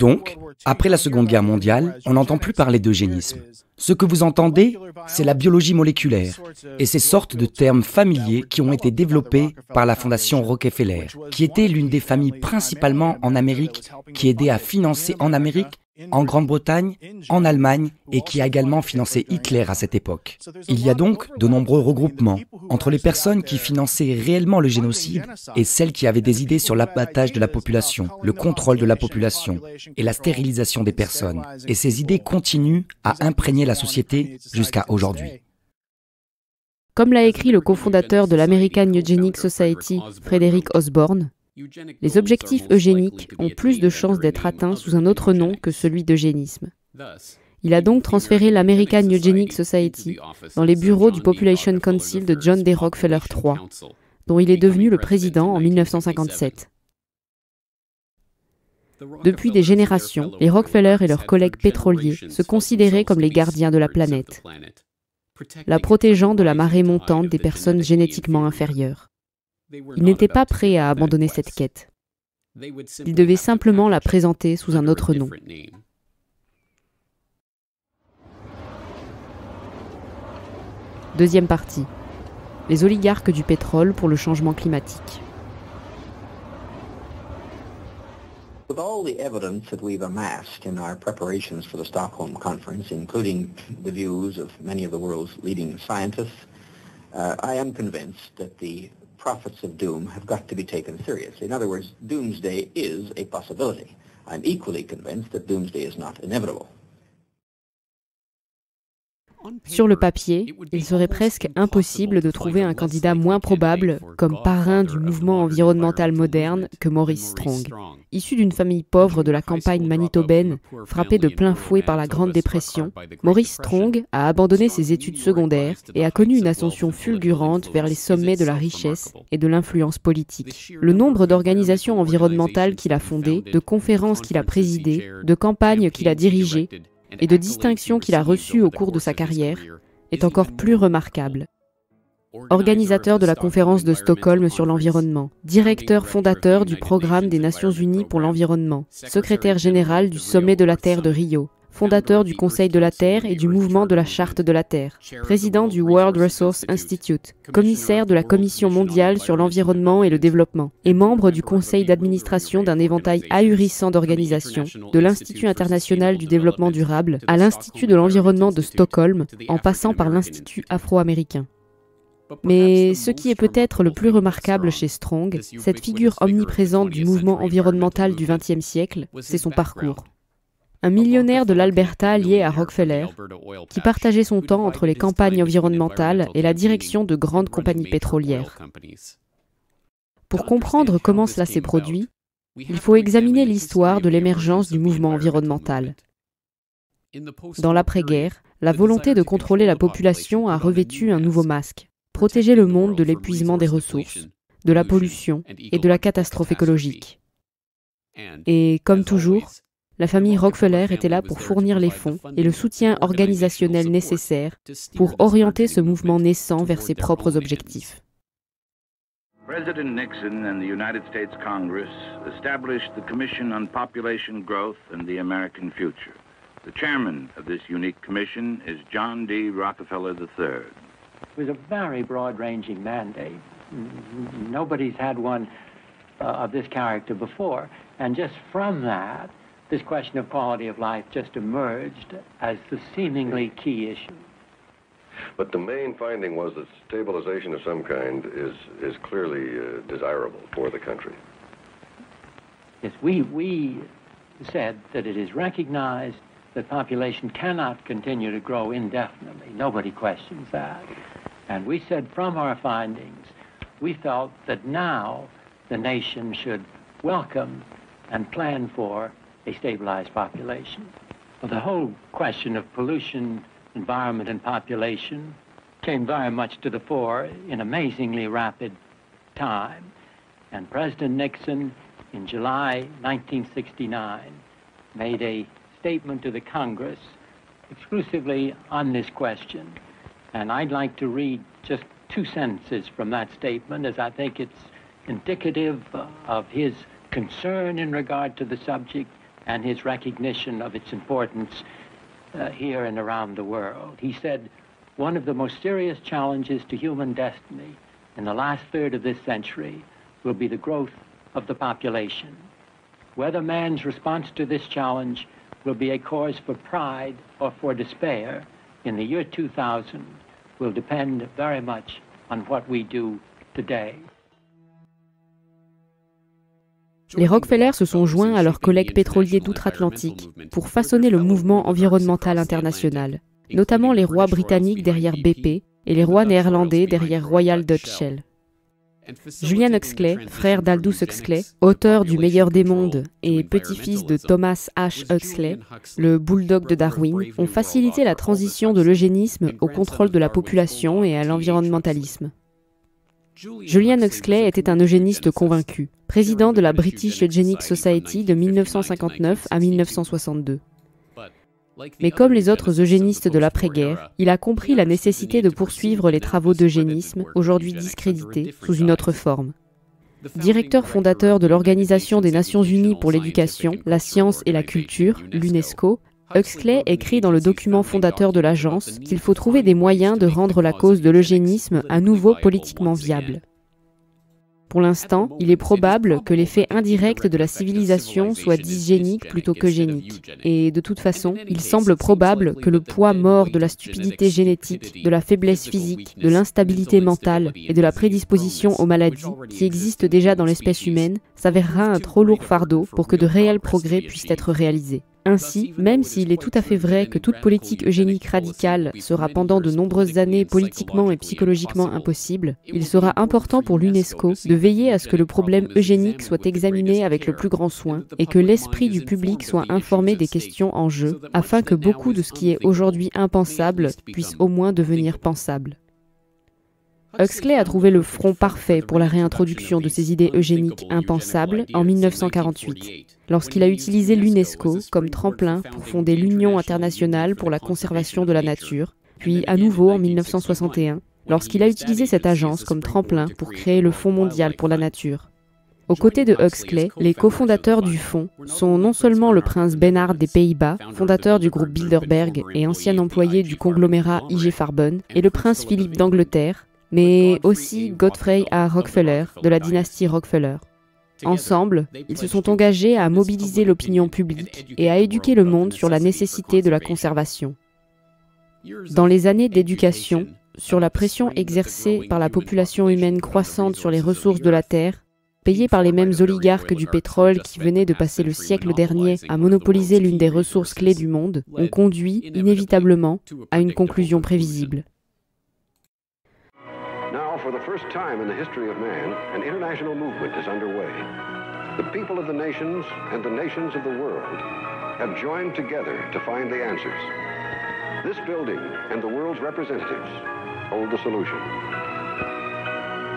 Donc, après la Seconde Guerre mondiale, on n'entend plus parler d'eugénisme. Ce que vous entendez, c'est la biologie moléculaire et ces sortes de termes familiers qui ont été développés par la Fondation Rockefeller, qui était l'une des familles principalement en Amérique, qui aidait à financer en Amérique, en Grande-Bretagne, en Allemagne et qui a également financé Hitler à cette époque. Il y a donc de nombreux regroupements entre les personnes qui finançaient réellement le génocide et celles qui avaient des idées sur l'abattage de la population, le contrôle de la population et la stérilisation des personnes. Et ces idées continuent à imprégner la société jusqu'à aujourd'hui. Comme l'a écrit le cofondateur de l'American Eugenic Society, Frederick Osborne, les objectifs eugéniques ont plus de chances d'être atteints sous un autre nom que celui d'eugénisme. Il a donc transféré l'American Eugenic Society dans les bureaux du Population Council de John D. Rockefeller III, dont il est devenu le président en 1957. Depuis des générations, les Rockefeller et leurs collègues pétroliers se considéraient comme les gardiens de la planète, la protégeant de la marée montante des personnes génétiquement inférieures. Ils n'étaient pas prêts à abandonner cette quête. Ils devaient simplement la présenter sous un autre nom. Deuxième partie. Les oligarques du pétrole pour le changement climatique. With all the evidence that we've amassed in our preparations for the Stockholm Conference, including the views of many of the world's leading scientists, I am convinced that the prophets of doom have got to be taken seriously. In other words, doomsday is a possibility. I'm equally convinced that doomsday is not inevitable. Sur le papier, il serait presque impossible de trouver un candidat moins probable comme parrain du mouvement environnemental moderne que Maurice Strong. Issu d'une famille pauvre de la campagne manitobaine, frappée de plein fouet par la Grande Dépression, Maurice Strong a abandonné ses études secondaires et a connu une ascension fulgurante vers les sommets de la richesse et de l'influence politique. Le nombre d'organisations environnementales qu'il a fondées, de conférences qu'il a présidées, de campagnes qu'il a dirigées, et de distinctions qu'il a reçues au cours de sa carrière, est encore plus remarquable. Organisateur de la conférence de Stockholm sur l'environnement, directeur fondateur du programme des Nations Unies pour l'environnement, secrétaire général du Sommet de la Terre de Rio, fondateur du Conseil de la Terre et du mouvement de la Charte de la Terre, président du World Resource Institute, commissaire de la Commission mondiale sur l'environnement et le développement, et membre du conseil d'administration d'un éventail ahurissant d'organisations, de l'Institut international du développement durable à l'Institut de l'environnement de Stockholm, en passant par l'Institut afro-américain. Mais ce qui est peut-être le plus remarquable chez Strong, cette figure omniprésente du mouvement environnemental du XXe siècle, c'est son parcours. Un millionnaire de l'Alberta lié à Rockefeller, qui partageait son temps entre les campagnes environnementales et la direction de grandes compagnies pétrolières. Pour comprendre comment cela s'est produit, il faut examiner l'histoire de l'émergence du mouvement environnemental. Dans l'après-guerre, la volonté de contrôler la population a revêtu un nouveau masque, protéger le monde de l'épuisement des ressources, de la pollution et de la catastrophe écologique. Et comme toujours, la famille Rockefeller était là pour fournir les fonds et le soutien organisationnel nécessaire pour orienter ce mouvement naissant vers ses propres objectifs. President Nixon and the United States Congress established the Commission on Population Growth and the American Future. The chairman of this unique commission is John D. Rockefeller III. It was a very broad-ranging mandate. Nobody's had one of this character before. And just from that, this question of quality of life just emerged as the seemingly key issue. But the main finding was that stabilization of some kind is clearly desirable for the country. Yes, we said that it is recognized that population cannot continue to grow indefinitely. Nobody questions that. And we said from our findings, we felt that now the nation should welcome and plan for a stabilized population. Well, the whole question of pollution, environment, and population came very much to the fore in amazingly rapid time. And President Nixon, in July 1969, made a statement to the Congress exclusively on this question. And I'd like to read just 2 sentences from that statement, as I think it's indicative of his concern in regard to the subject and his recognition of its importance here and around the world. He said, "One of the most serious challenges to human destiny in the last third of this century will be the growth of the population. Whether man's response to this challenge will be a cause for pride or for despair in the year 2000 will depend very much on what we do today." Les Rockefeller se sont joints à leurs collègues pétroliers d'outre-Atlantique pour façonner le mouvement environnemental international, notamment les rois britanniques derrière BP et les rois néerlandais derrière Royal Dutch Shell. Julian Huxley, frère d'Aldous Huxley, auteur du Meilleur des mondes et petit-fils de Thomas H. Huxley, le bulldog de Darwin, ont facilité la transition de l'eugénisme au contrôle de la population et à l'environnementalisme. Julian Huxley était un eugéniste convaincu, président de la British Eugenic Society de 1959 à 1962. Mais comme les autres eugénistes de l'après-guerre, il a compris la nécessité de poursuivre les travaux d'eugénisme, aujourd'hui discrédités, sous une autre forme. Directeur fondateur de l'Organisation des Nations Unies pour l'éducation, la science et la culture, l'UNESCO, Huxley écrit dans le document fondateur de l'agence qu'il faut trouver des moyens de rendre la cause de l'eugénisme à nouveau politiquement viable. Pour l'instant, il est probable que l'effet indirect de la civilisation soit dysgénique plutôt qu'eugénique. Et de toute façon, il semble probable que le poids mort de la stupidité génétique, de la faiblesse physique, de l'instabilité mentale et de la prédisposition aux maladies, qui existent déjà dans l'espèce humaine, s'avérera un trop lourd fardeau pour que de réels progrès puissent être réalisés. Ainsi, même s'il est tout à fait vrai que toute politique eugénique radicale sera pendant de nombreuses années politiquement et psychologiquement impossible, il sera important pour l'UNESCO de veiller à ce que le problème eugénique soit examiné avec le plus grand soin et que l'esprit du public soit informé des questions en jeu, afin que beaucoup de ce qui est aujourd'hui impensable puisse au moins devenir pensable. Huxley a trouvé le front parfait pour la réintroduction de ces idées eugéniques impensables en 1948, lorsqu'il a utilisé l'UNESCO comme tremplin pour fonder l'Union internationale pour la conservation de la nature, puis à nouveau en 1961, lorsqu'il a utilisé cette agence comme tremplin pour créer le Fonds mondial pour la nature. Aux côtés de Huxley, les cofondateurs du fonds sont non seulement le prince Bernhard des Pays-Bas, fondateur du groupe Bilderberg et ancien employé du conglomérat IG Farben, et le prince Philippe d'Angleterre, mais aussi Godfrey A. Rockefeller, de la dynastie Rockefeller. Ensemble, ils se sont engagés à mobiliser l'opinion publique et à éduquer le monde sur la nécessité de la conservation. Dans les années d'éducation, sur la pression exercée par la population humaine croissante sur les ressources de la Terre, payée par les mêmes oligarques du pétrole qui venaient de passer le siècle dernier à monopoliser l'une des ressources clés du monde, ont conduit inévitablement à une conclusion prévisible. For the first time in the history of man, an international movement is underway. The people of the nations and the nations of the world have joined together to find the answers. This building and the world's representatives hold the solution.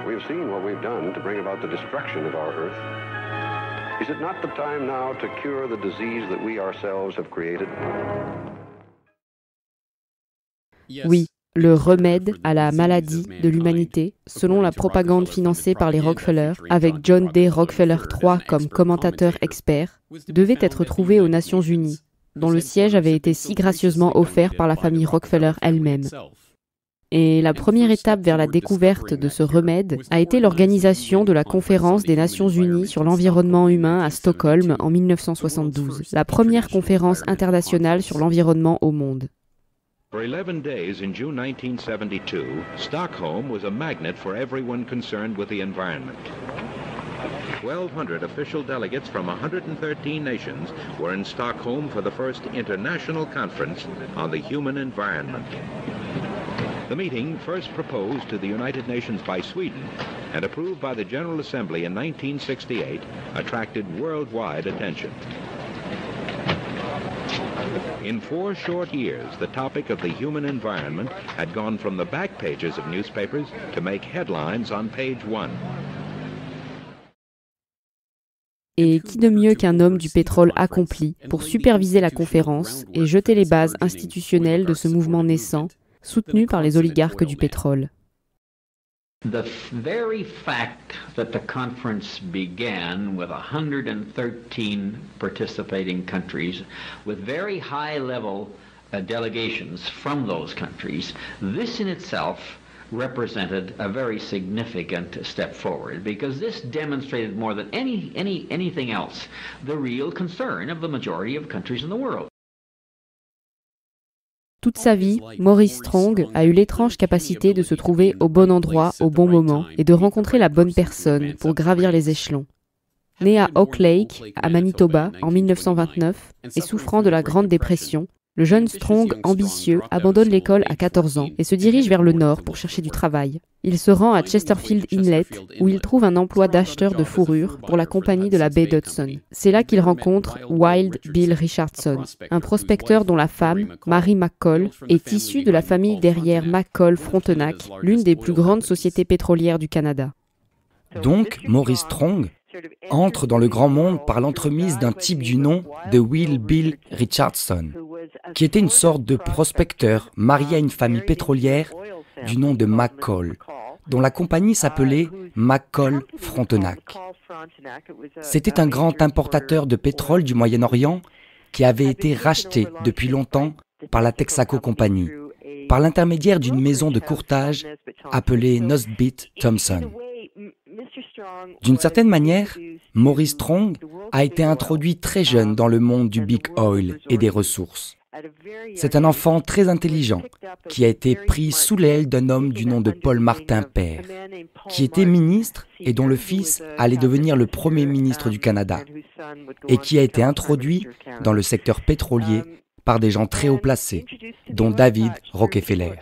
We have seen what we've done to bring about the destruction of our Earth. Is it not the time now to cure the disease that we ourselves have created? Oui. Le remède à la maladie de l'humanité, selon la propagande financée par les Rockefeller, avec John D. Rockefeller III comme commentateur expert, devait être trouvé aux Nations Unies, dont le siège avait été si gracieusement offert par la famille Rockefeller elle-même. Et la première étape vers la découverte de ce remède a été l'organisation de la Conférence des Nations Unies sur l'environnement humain à Stockholm en 1972, la première conférence internationale sur l'environnement au monde. For 11 days in June 1972, Stockholm was a magnet for everyone concerned with the environment. 1,200 official delegates from 113 nations were in Stockholm for the first international conference on the human environment. The meeting, first proposed to the United Nations by Sweden and approved by the General Assembly in 1968, attracted worldwide attention. In 4 short years, the topic of the human environment had gone from the back pages of newspapers to make headlines on page 1. Et qui de mieux qu'un homme du pétrole accompli pour superviser la conférence et jeter les bases institutionnelles de ce mouvement naissant, soutenu par les oligarques du pétrole. The very fact that the conference began with 113 participating countries, with very high-level delegations from those countries, this in itself represented a very significant step forward, because this demonstrated more than anything else the real concern of the majority of countries in the world. Toute sa vie, Maurice Strong a eu l'étrange capacité de se trouver au bon endroit au bon moment et de rencontrer la bonne personne pour gravir les échelons. Né à Oak Lake, à Manitoba, en 1929, et souffrant de la Grande Dépression, le jeune Strong, ambitieux, abandonne l'école à 14 ans et se dirige vers le nord pour chercher du travail. Il se rend à Chesterfield Inlet, où il trouve un emploi d'acheteur de fourrure pour la compagnie de la baie d'Hudson. C'est là qu'il rencontre Wild Bill Richardson, un prospecteur dont la femme, Mary McColl, est issue de la famille derrière McColl Frontenac, l'une des plus grandes sociétés pétrolières du Canada. Donc, Maurice Strong entre dans le grand monde par l'entremise d'un type du nom de Wild Bill Richardson, qui était une sorte de prospecteur marié à une famille pétrolière du nom de McColl, dont la compagnie s'appelait McColl Frontenac. C'était un grand importateur de pétrole du Moyen-Orient qui avait été racheté depuis longtemps par la Texaco Company, par l'intermédiaire d'une maison de courtage appelée Nosbit Thompson. D'une certaine manière, Maurice Strong a été introduit très jeune dans le monde du Big Oil et des ressources. C'est un enfant très intelligent qui a été pris sous l'aile d'un homme du nom de Paul Martin père, qui était ministre et dont le fils allait devenir le premier ministre du Canada, et qui a été introduit dans le secteur pétrolier par des gens très haut placés, dont David Rockefeller.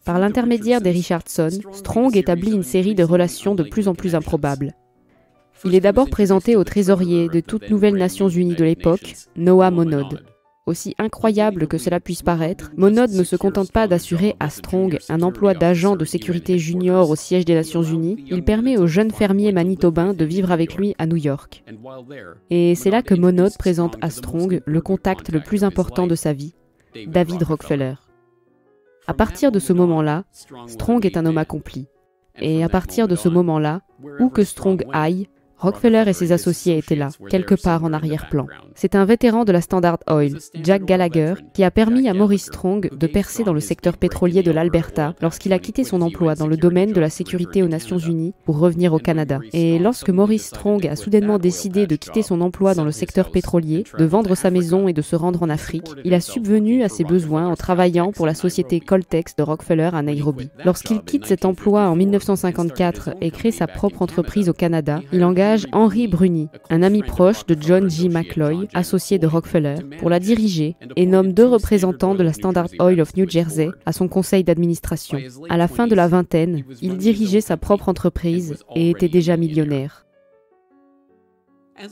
Par l'intermédiaire des Richardson, Strong établit une série de relations de plus en plus improbables. Il est d'abord présenté au trésorier de toute nouvelle Nations Unies de l'époque, Noah Monod. Aussi incroyable que cela puisse paraître, Monod ne se contente pas d'assurer à Strong un emploi d'agent de sécurité junior au siège des Nations Unies, il permet au jeune fermier manitobain de vivre avec lui à New York. Et c'est là que Monod présente à Strong le contact le plus important de sa vie, David Rockefeller. À partir de ce moment-là, Strong est un homme accompli. Et à partir de ce moment-là, où que Strong aille, Rockefeller et ses associés étaient là, quelque part en arrière-plan. C'est un vétéran de la Standard Oil, Jack Gallagher, qui a permis à Maurice Strong de percer dans le secteur pétrolier de l'Alberta lorsqu'il a quitté son emploi dans le domaine de la sécurité aux Nations Unies pour revenir au Canada. Et lorsque Maurice Strong a soudainement décidé de quitter son emploi dans le secteur pétrolier, de vendre sa maison et de se rendre en Afrique, il a subvenu à ses besoins en travaillant pour la société Coltex de Rockefeller à Nairobi. Lorsqu'il quitte cet emploi en 1954 et crée sa propre entreprise au Canada, il engage Henry Bruni, un ami proche de John G. McCloy, associé de Rockefeller, pour la diriger et nomme 2 représentants de la Standard Oil of New Jersey à son conseil d'administration. À la fin de la vingtaine, il dirigeait sa propre entreprise et était déjà millionnaire.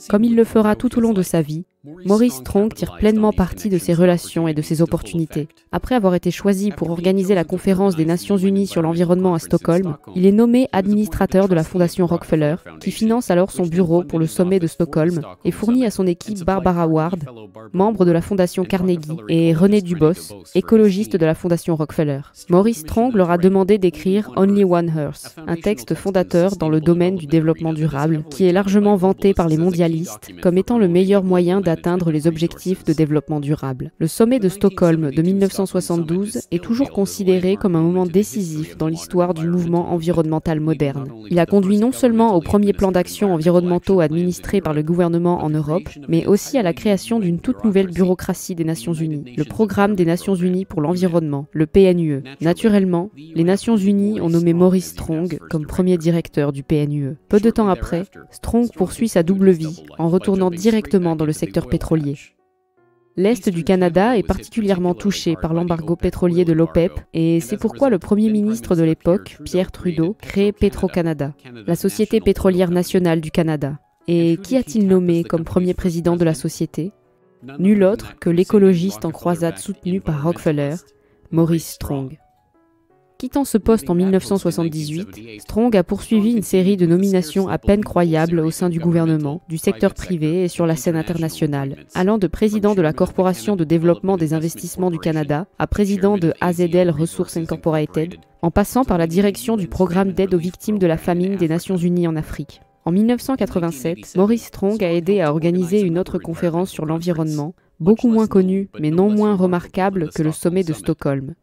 Comme il le fera tout au long de sa vie, Maurice Strong tire pleinement parti de ses relations et de ses opportunités. Après avoir été choisi pour organiser la conférence des Nations Unies sur l'environnement à Stockholm, il est nommé administrateur de la Fondation Rockefeller, qui finance alors son bureau pour le sommet de Stockholm et fournit à son équipe Barbara Ward, membre de la Fondation Carnegie, et René Dubos, écologiste de la Fondation Rockefeller. Maurice Strong leur a demandé d'écrire Only One Earth, un texte fondateur dans le domaine du développement durable, qui est largement vanté par les mondialistes comme étant le meilleur moyen d'atteindre les objectifs de développement durable. Le sommet de Stockholm de 1972 est toujours considéré comme un moment décisif dans l'histoire du mouvement environnemental moderne. Il a conduit non seulement aux premiers plans d'action environnementaux administrés par le gouvernement en Europe, mais aussi à la création d'une toute nouvelle bureaucratie des Nations Unies, le Programme des Nations Unies pour l'environnement, le PNUE. Naturellement, les Nations Unies ont nommé Maurice Strong comme premier directeur du PNUE. Peu de temps après, Strong poursuit sa double vie en retournant directement dans le secteur pétrolier. L'Est du Canada est particulièrement touché par l'embargo pétrolier de l'OPEP et c'est pourquoi le premier ministre de l'époque, Pierre Trudeau, crée Petro-Canada, la Société pétrolière nationale du Canada. Et qui a-t-il nommé comme premier président de la société? Nul autre que l'écologiste en croisade soutenu par Rockefeller, Maurice Strong. Quittant ce poste en 1978, Strong a poursuivi une série de nominations à peine croyables au sein du gouvernement, du secteur privé et sur la scène internationale, allant de président de la Corporation de développement des investissements du Canada à président de AZL Resources Incorporated, en passant par la direction du programme d'aide aux victimes de la famine des Nations Unies en Afrique. En 1987, Maurice Strong a aidé à organiser une autre conférence sur l'environnement, beaucoup moins connue mais non moins remarquable que le sommet de Stockholm.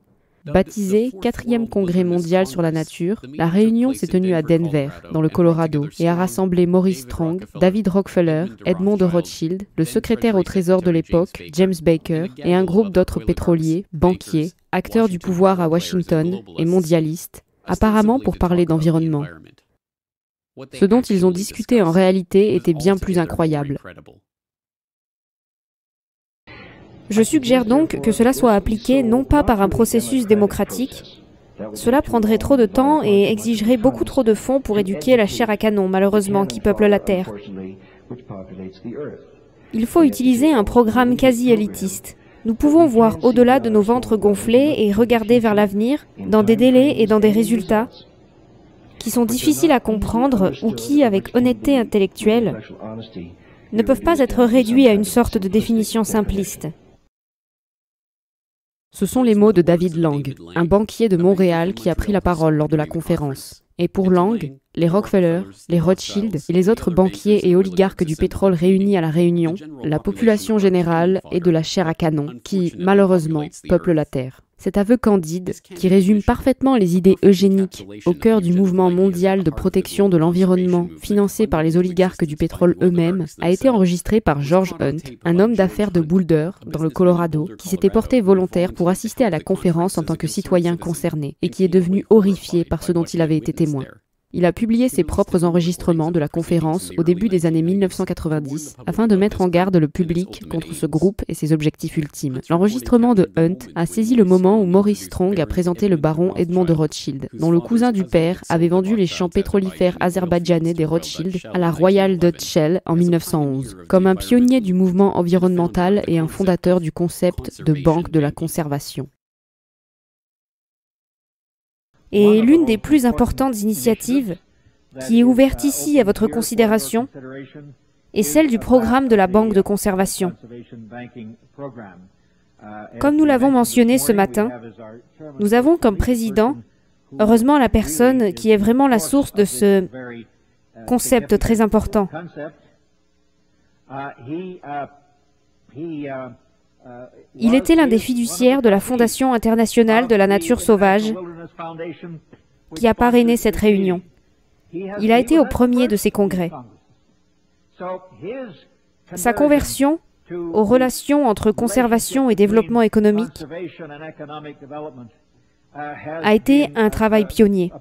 Baptisé 4e Congrès mondial sur la nature, la réunion s'est tenue à Denver, dans le Colorado, et a rassemblé Maurice Strong, David Rockefeller, Edmond de Rothschild, le secrétaire au Trésor de l'époque, James Baker, et un groupe d'autres pétroliers, banquiers, acteurs du pouvoir à Washington et mondialistes, apparemment pour parler d'environnement. Ce dont ils ont discuté en réalité était bien plus incroyable. Je suggère donc que cela soit appliqué non pas par un processus démocratique. Cela prendrait trop de temps et exigerait beaucoup trop de fonds pour éduquer la chair à canon, malheureusement, qui peuple la Terre. Il faut utiliser un programme quasi élitiste. Nous pouvons voir au-delà de nos ventres gonflés et regarder vers l'avenir, dans des délais et dans des résultats qui sont difficiles à comprendre ou qui, avec honnêteté intellectuelle, ne peuvent pas être réduits à une sorte de définition simpliste. Ce sont les mots de David Lang, un banquier de Montréal qui a pris la parole lors de la conférence. Et pour Lang, les Rockefeller, les Rothschild et les autres banquiers et oligarques du pétrole réunis à la Réunion, la population générale est de la chair à canon qui, malheureusement, peuple la Terre. Cet aveu candide, qui résume parfaitement les idées eugéniques au cœur du mouvement mondial de protection de l'environnement financé par les oligarques du pétrole eux-mêmes, a été enregistré par George Hunt, un homme d'affaires de Boulder, dans le Colorado, qui s'était porté volontaire pour assister à la conférence en tant que citoyen concerné, et qui est devenu horrifié par ce dont il avait été témoin. Il a publié ses propres enregistrements de la conférence au début des années 1990 afin de mettre en garde le public contre ce groupe et ses objectifs ultimes. L'enregistrement de Hunt a saisi le moment où Maurice Strong a présenté le baron Edmond de Rothschild, dont le cousin du père avait vendu les champs pétrolifères azerbaïdjanais des Rothschild à la Royal Dutch Shell en 1911, comme un pionnier du mouvement environnemental et un fondateur du concept de banque de la conservation. Et l'une des plus importantes initiatives qui est ouverte ici à votre considération est celle du programme de la Banque de conservation. Comme nous l'avons mentionné ce matin, nous avons comme président, heureusement, la personne qui est vraiment la source de ce concept très important. Il était l'un des fiduciaires de la Fondation internationale de la nature sauvage qui a parrainé cette réunion. Il a été au premier de ces congrès. Sa conversion aux relations entre conservation et développement économique a été un travail pionnier.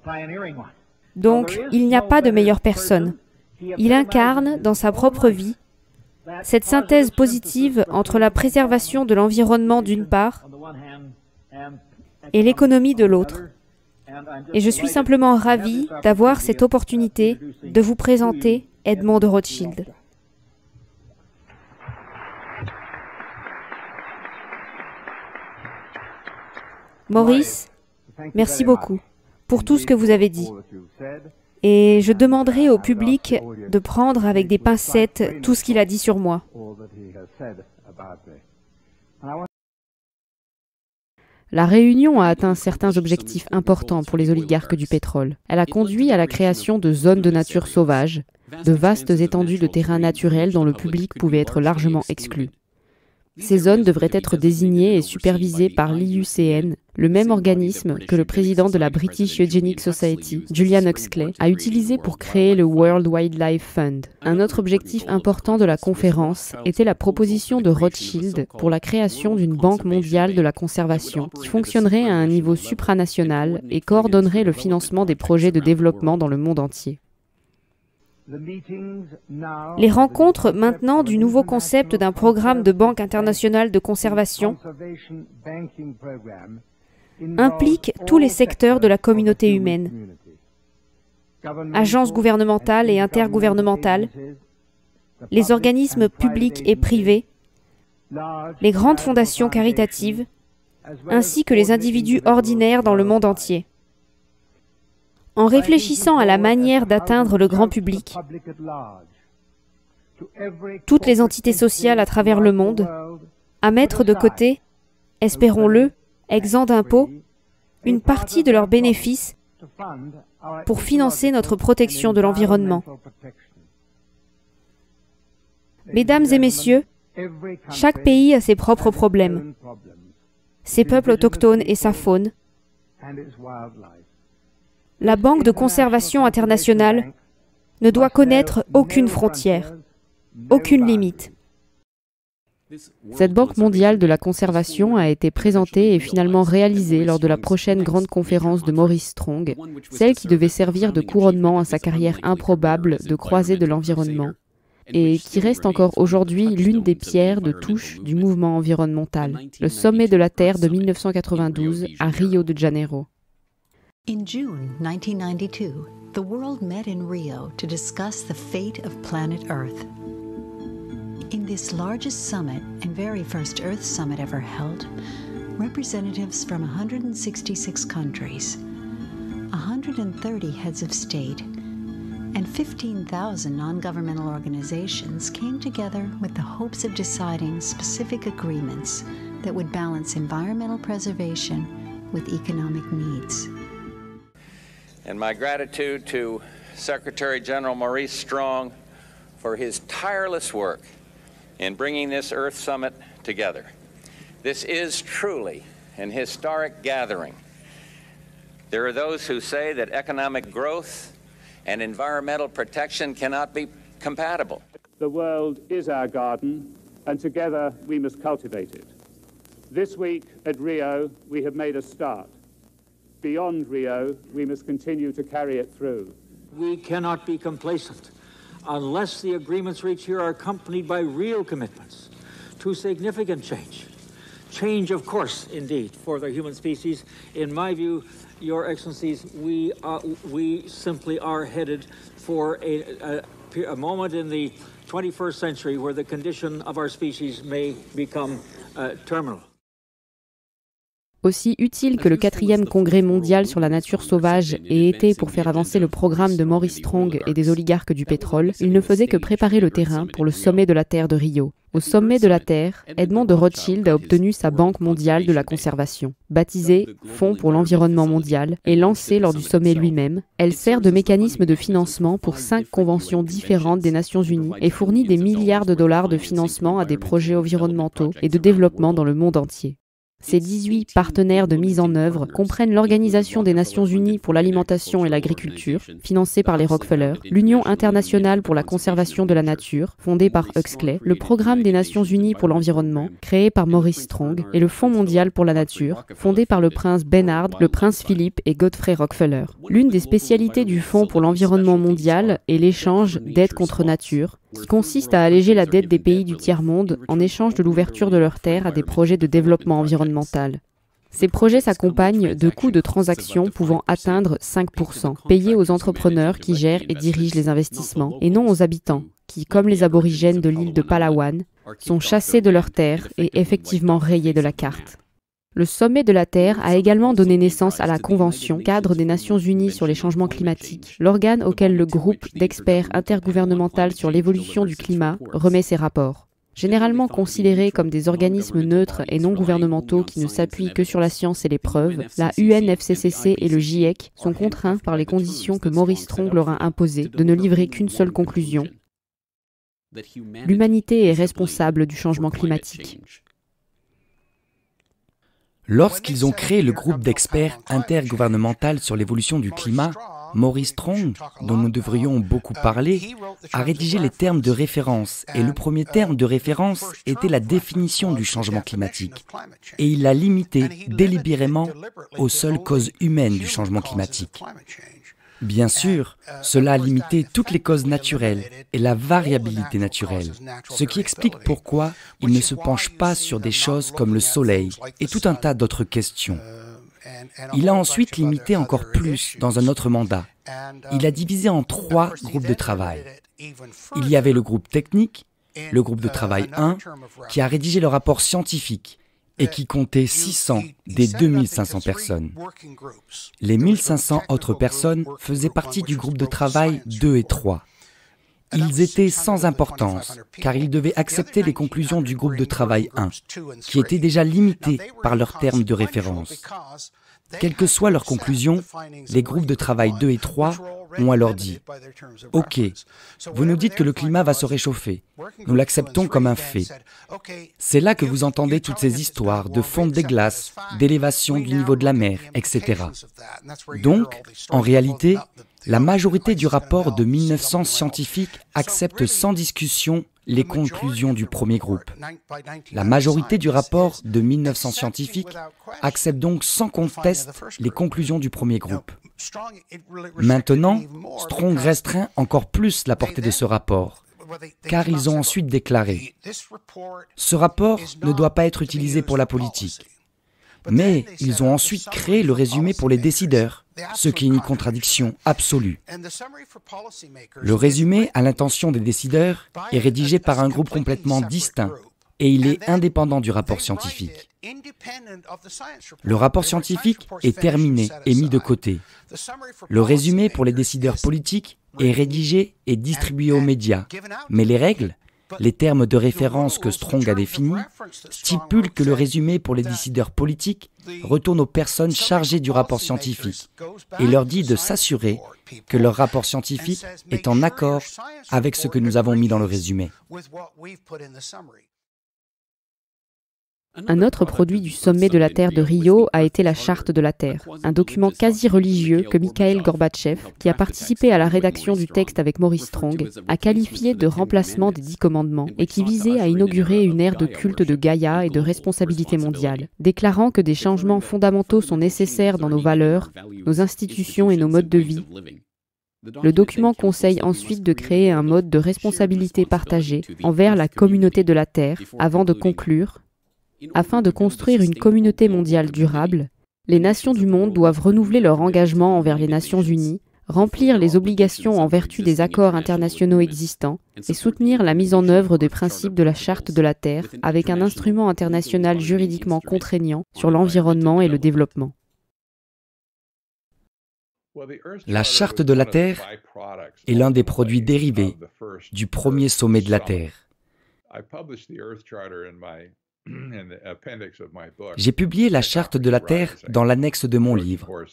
Donc, il n'y a pas de meilleure personne. Il incarne dans sa propre vie cette synthèse positive entre la préservation de l'environnement d'une part et l'économie de l'autre. Et je suis simplement ravi d'avoir cette opportunité de vous présenter Edmond de Rothschild. Maurice, merci beaucoup pour tout ce que vous avez dit. Et je demanderai au public de prendre avec des pincettes tout ce qu'il a dit sur moi. La réunion a atteint certains objectifs importants pour les oligarques du pétrole. Elle a conduit à la création de zones de nature sauvage, de vastes étendues de terrains naturels dont le public pouvait être largement exclu. Ces zones devraient être désignées et supervisées par l'IUCN, le même organisme que le président de la British Eugenic Society, Julian Huxley, a utilisé pour créer le World Wildlife Fund. Un autre objectif important de la conférence était la proposition de Rothschild pour la création d'une banque mondiale de la conservation qui fonctionnerait à un niveau supranational et coordonnerait le financement des projets de développement dans le monde entier. Les rencontres maintenant du nouveau concept d'un programme de banque internationale de conservation impliquent tous les secteurs de la communauté humaine, agences gouvernementales et intergouvernementales, les organismes publics et privés, les grandes fondations caritatives, ainsi que les individus ordinaires dans le monde entier. En réfléchissant à la manière d'atteindre le grand public, toutes les entités sociales à travers le monde, à mettre de côté, espérons-le, exempts d'impôts, une partie de leurs bénéfices pour financer notre protection de l'environnement. Mesdames et messieurs, chaque pays a ses propres problèmes, ses peuples autochtones et sa faune. La Banque de conservation internationale ne doit connaître aucune frontière, aucune limite. Cette Banque mondiale de la conservation a été présentée et finalement réalisée lors de la prochaine grande conférence de Maurice Strong, celle qui devait servir de couronnement à sa carrière improbable de croisée de l'environnement, et qui reste encore aujourd'hui l'une des pierres de touche du mouvement environnemental, le Sommet de la Terre de 1992 à Rio de Janeiro. In June 1992, the world met in Rio to discuss the fate of planet Earth. In this largest summit and very first Earth summit ever held, representatives from 166 countries, 130 heads of state, and 15,000 non-governmental organizations came together with the hopes of deciding specific agreements that would balance environmental preservation with economic needs. And my gratitude to Secretary General Maurice Strong for his tireless work in bringing this Earth Summit together. This is truly an historic gathering. There are those who say that economic growth and environmental protection cannot be compatible. The world is our garden, and together we must cultivate it. This week at Rio, we have made a start. Beyond Rio, we must continue to carry it through. We cannot be complacent unless the agreements reached here are accompanied by real commitments to significant change. Change, of course, indeed, for the human species. In my view, Your Excellencies, we simply are headed for a moment in the 21st century where the condition of our species may become terminal. Aussi utile que le 4e congrès mondial sur la nature sauvage ait été pour faire avancer le programme de Maurice Strong et des oligarques du pétrole, il ne faisait que préparer le terrain pour le sommet de la Terre de Rio. Au sommet de la Terre, Edmond de Rothschild a obtenu sa Banque mondiale de la conservation. Baptisée Fonds pour l'environnement mondial et lancée lors du sommet lui-même, elle sert de mécanisme de financement pour 5 conventions différentes des Nations Unies et fournit des milliards de dollars de financement à des projets environnementaux et de développement dans le monde entier. Ces 18 partenaires de mise en œuvre comprennent l'Organisation des Nations Unies pour l'alimentation et l'agriculture, financée par les Rockefeller, l'Union internationale pour la conservation de la nature, fondée par Huxley, le Programme des Nations Unies pour l'environnement, créé par Maurice Strong, et le Fonds mondial pour la nature, fondé par le prince Bernhard, le prince Philippe et Godfrey Rockefeller. L'une des spécialités du Fonds pour l'environnement mondial est l'échange d'aide contre nature, qui consiste à alléger la dette des pays du tiers-monde en échange de l'ouverture de leurs terres à des projets de développement environnemental. Ces projets s'accompagnent de coûts de transaction pouvant atteindre 5%, payés aux entrepreneurs qui gèrent et dirigent les investissements, et non aux habitants, qui, comme les aborigènes de l'île de Palawan, sont chassés de leurs terres et effectivement rayés de la carte. Le sommet de la Terre a également donné naissance à la Convention cadre des Nations Unies sur les changements climatiques, l'organe auquel le groupe d'experts intergouvernemental sur l'évolution du climat remet ses rapports. Généralement considérés comme des organismes neutres et non gouvernementaux qui ne s'appuient que sur la science et les preuves, la UNFCCC et le GIEC sont contraints par les conditions que Maurice Strong leur a imposées de ne livrer qu'une seule conclusion. L'humanité est responsable du changement climatique. Lorsqu'ils ont créé le groupe d'experts intergouvernemental sur l'évolution du climat, Maurice Strong, dont nous devrions beaucoup parler, a rédigé les termes de référence. Et le premier terme de référence était la définition du changement climatique. Et il l'a limité délibérément aux seules causes humaines du changement climatique. Bien sûr, cela a limité toutes les causes naturelles et la variabilité naturelle, ce qui explique pourquoi il ne se penche pas sur des choses comme le soleil et tout un tas d'autres questions. Il a ensuite limité encore plus dans un autre mandat. Il a divisé en 3 groupes de travail. Il y avait le groupe technique, le groupe de travail 1, qui a rédigé le rapport scientifique et qui comptait 600 des 2500 personnes. Les 1500 autres personnes faisaient partie du groupe de travail 2 et 3. Ils étaient sans importance, car ils devaient accepter les conclusions du groupe de travail 1, qui étaient déjà limitées par leurs termes de référence. Quelles que soient leurs conclusions, les groupes de travail 2 et 3 ont alors dit « Ok, vous nous dites que le climat va se réchauffer. Nous l'acceptons comme un fait. C'est là que vous entendez toutes ces histoires de fonte des glaces, d'élévation du niveau de la mer, etc. Donc, en réalité, la majorité du rapport de 1900 scientifiques accepte sans discussion les conclusions du premier groupe. La majorité du rapport de 1900 scientifiques accepte donc sans conteste les conclusions du premier groupe. Maintenant, Strong restreint encore plus la portée de ce rapport, car ils ont ensuite déclaré « Ce rapport ne doit pas être utilisé pour la politique ». Mais ils ont ensuite créé le résumé pour les décideurs, ce qui est une contradiction absolue. Le résumé à l'intention des décideurs est rédigé par un groupe complètement distinct et il est indépendant du rapport scientifique. Le rapport scientifique est terminé et mis de côté. Le résumé pour les décideurs politiques est rédigé et distribué aux médias, mais les règles, les termes de référence que Strong a définis, stipulent que le résumé pour les décideurs politiques retourne aux personnes chargées du rapport scientifique et leur dit de s'assurer que leur rapport scientifique est en accord avec ce que nous avons mis dans le résumé. Un autre produit du sommet de la Terre de Rio a été la Charte de la Terre, un document quasi religieux que Mikhail Gorbatchev, qui a participé à la rédaction du texte avec Maurice Strong, a qualifié de remplacement des 10 commandements et qui visait à inaugurer une ère de culte de Gaïa et de responsabilité mondiale, déclarant que des changements fondamentaux sont nécessaires dans nos valeurs, nos institutions et nos modes de vie. Le document conseille ensuite de créer un mode de responsabilité partagée envers la communauté de la Terre avant de conclure. Afin de construire une communauté mondiale durable, les nations du monde doivent renouveler leur engagement envers les Nations Unies, remplir les obligations en vertu des accords internationaux existants et soutenir la mise en œuvre des principes de la Charte de la Terre avec un instrument international juridiquement contraignant sur l'environnement et le développement. La Charte de la Terre est l'un des produits dérivés du premier sommet de la Terre. J'ai publié la Charte de la Terre dans l'annexe de mon livre,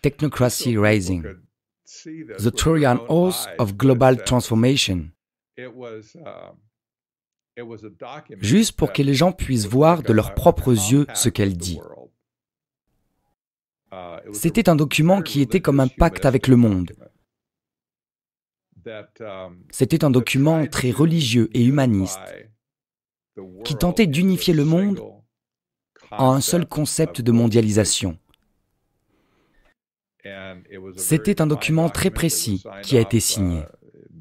Technocracy Rising, The Trojan Horse of Global Transformation, juste pour que les gens puissent voir de leurs propres yeux ce qu'elle dit. C'était un document qui était comme un pacte avec le monde. C'était un document très religieux et humaniste, qui tentait d'unifier le monde en un seul concept de mondialisation. C'était un document très précis qui a été signé.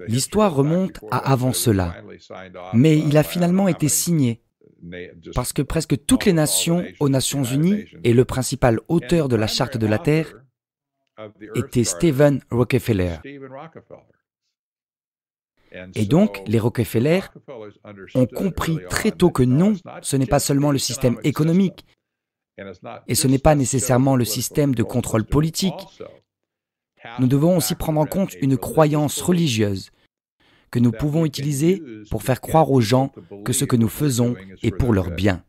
L'histoire remonte à avant cela, mais il a finalement été signé parce que presque toutes les nations aux Nations Unies et le principal auteur de la Charte de la Terre était Stephen Rockefeller. Et donc, les Rockefeller ont compris très tôt que non, ce n'est pas seulement le système économique, et ce n'est pas nécessairement le système de contrôle politique. Nous devons aussi prendre en compte une croyance religieuse, que nous pouvons utiliser pour faire croire aux gens que ce que nous faisons est pour leur bien.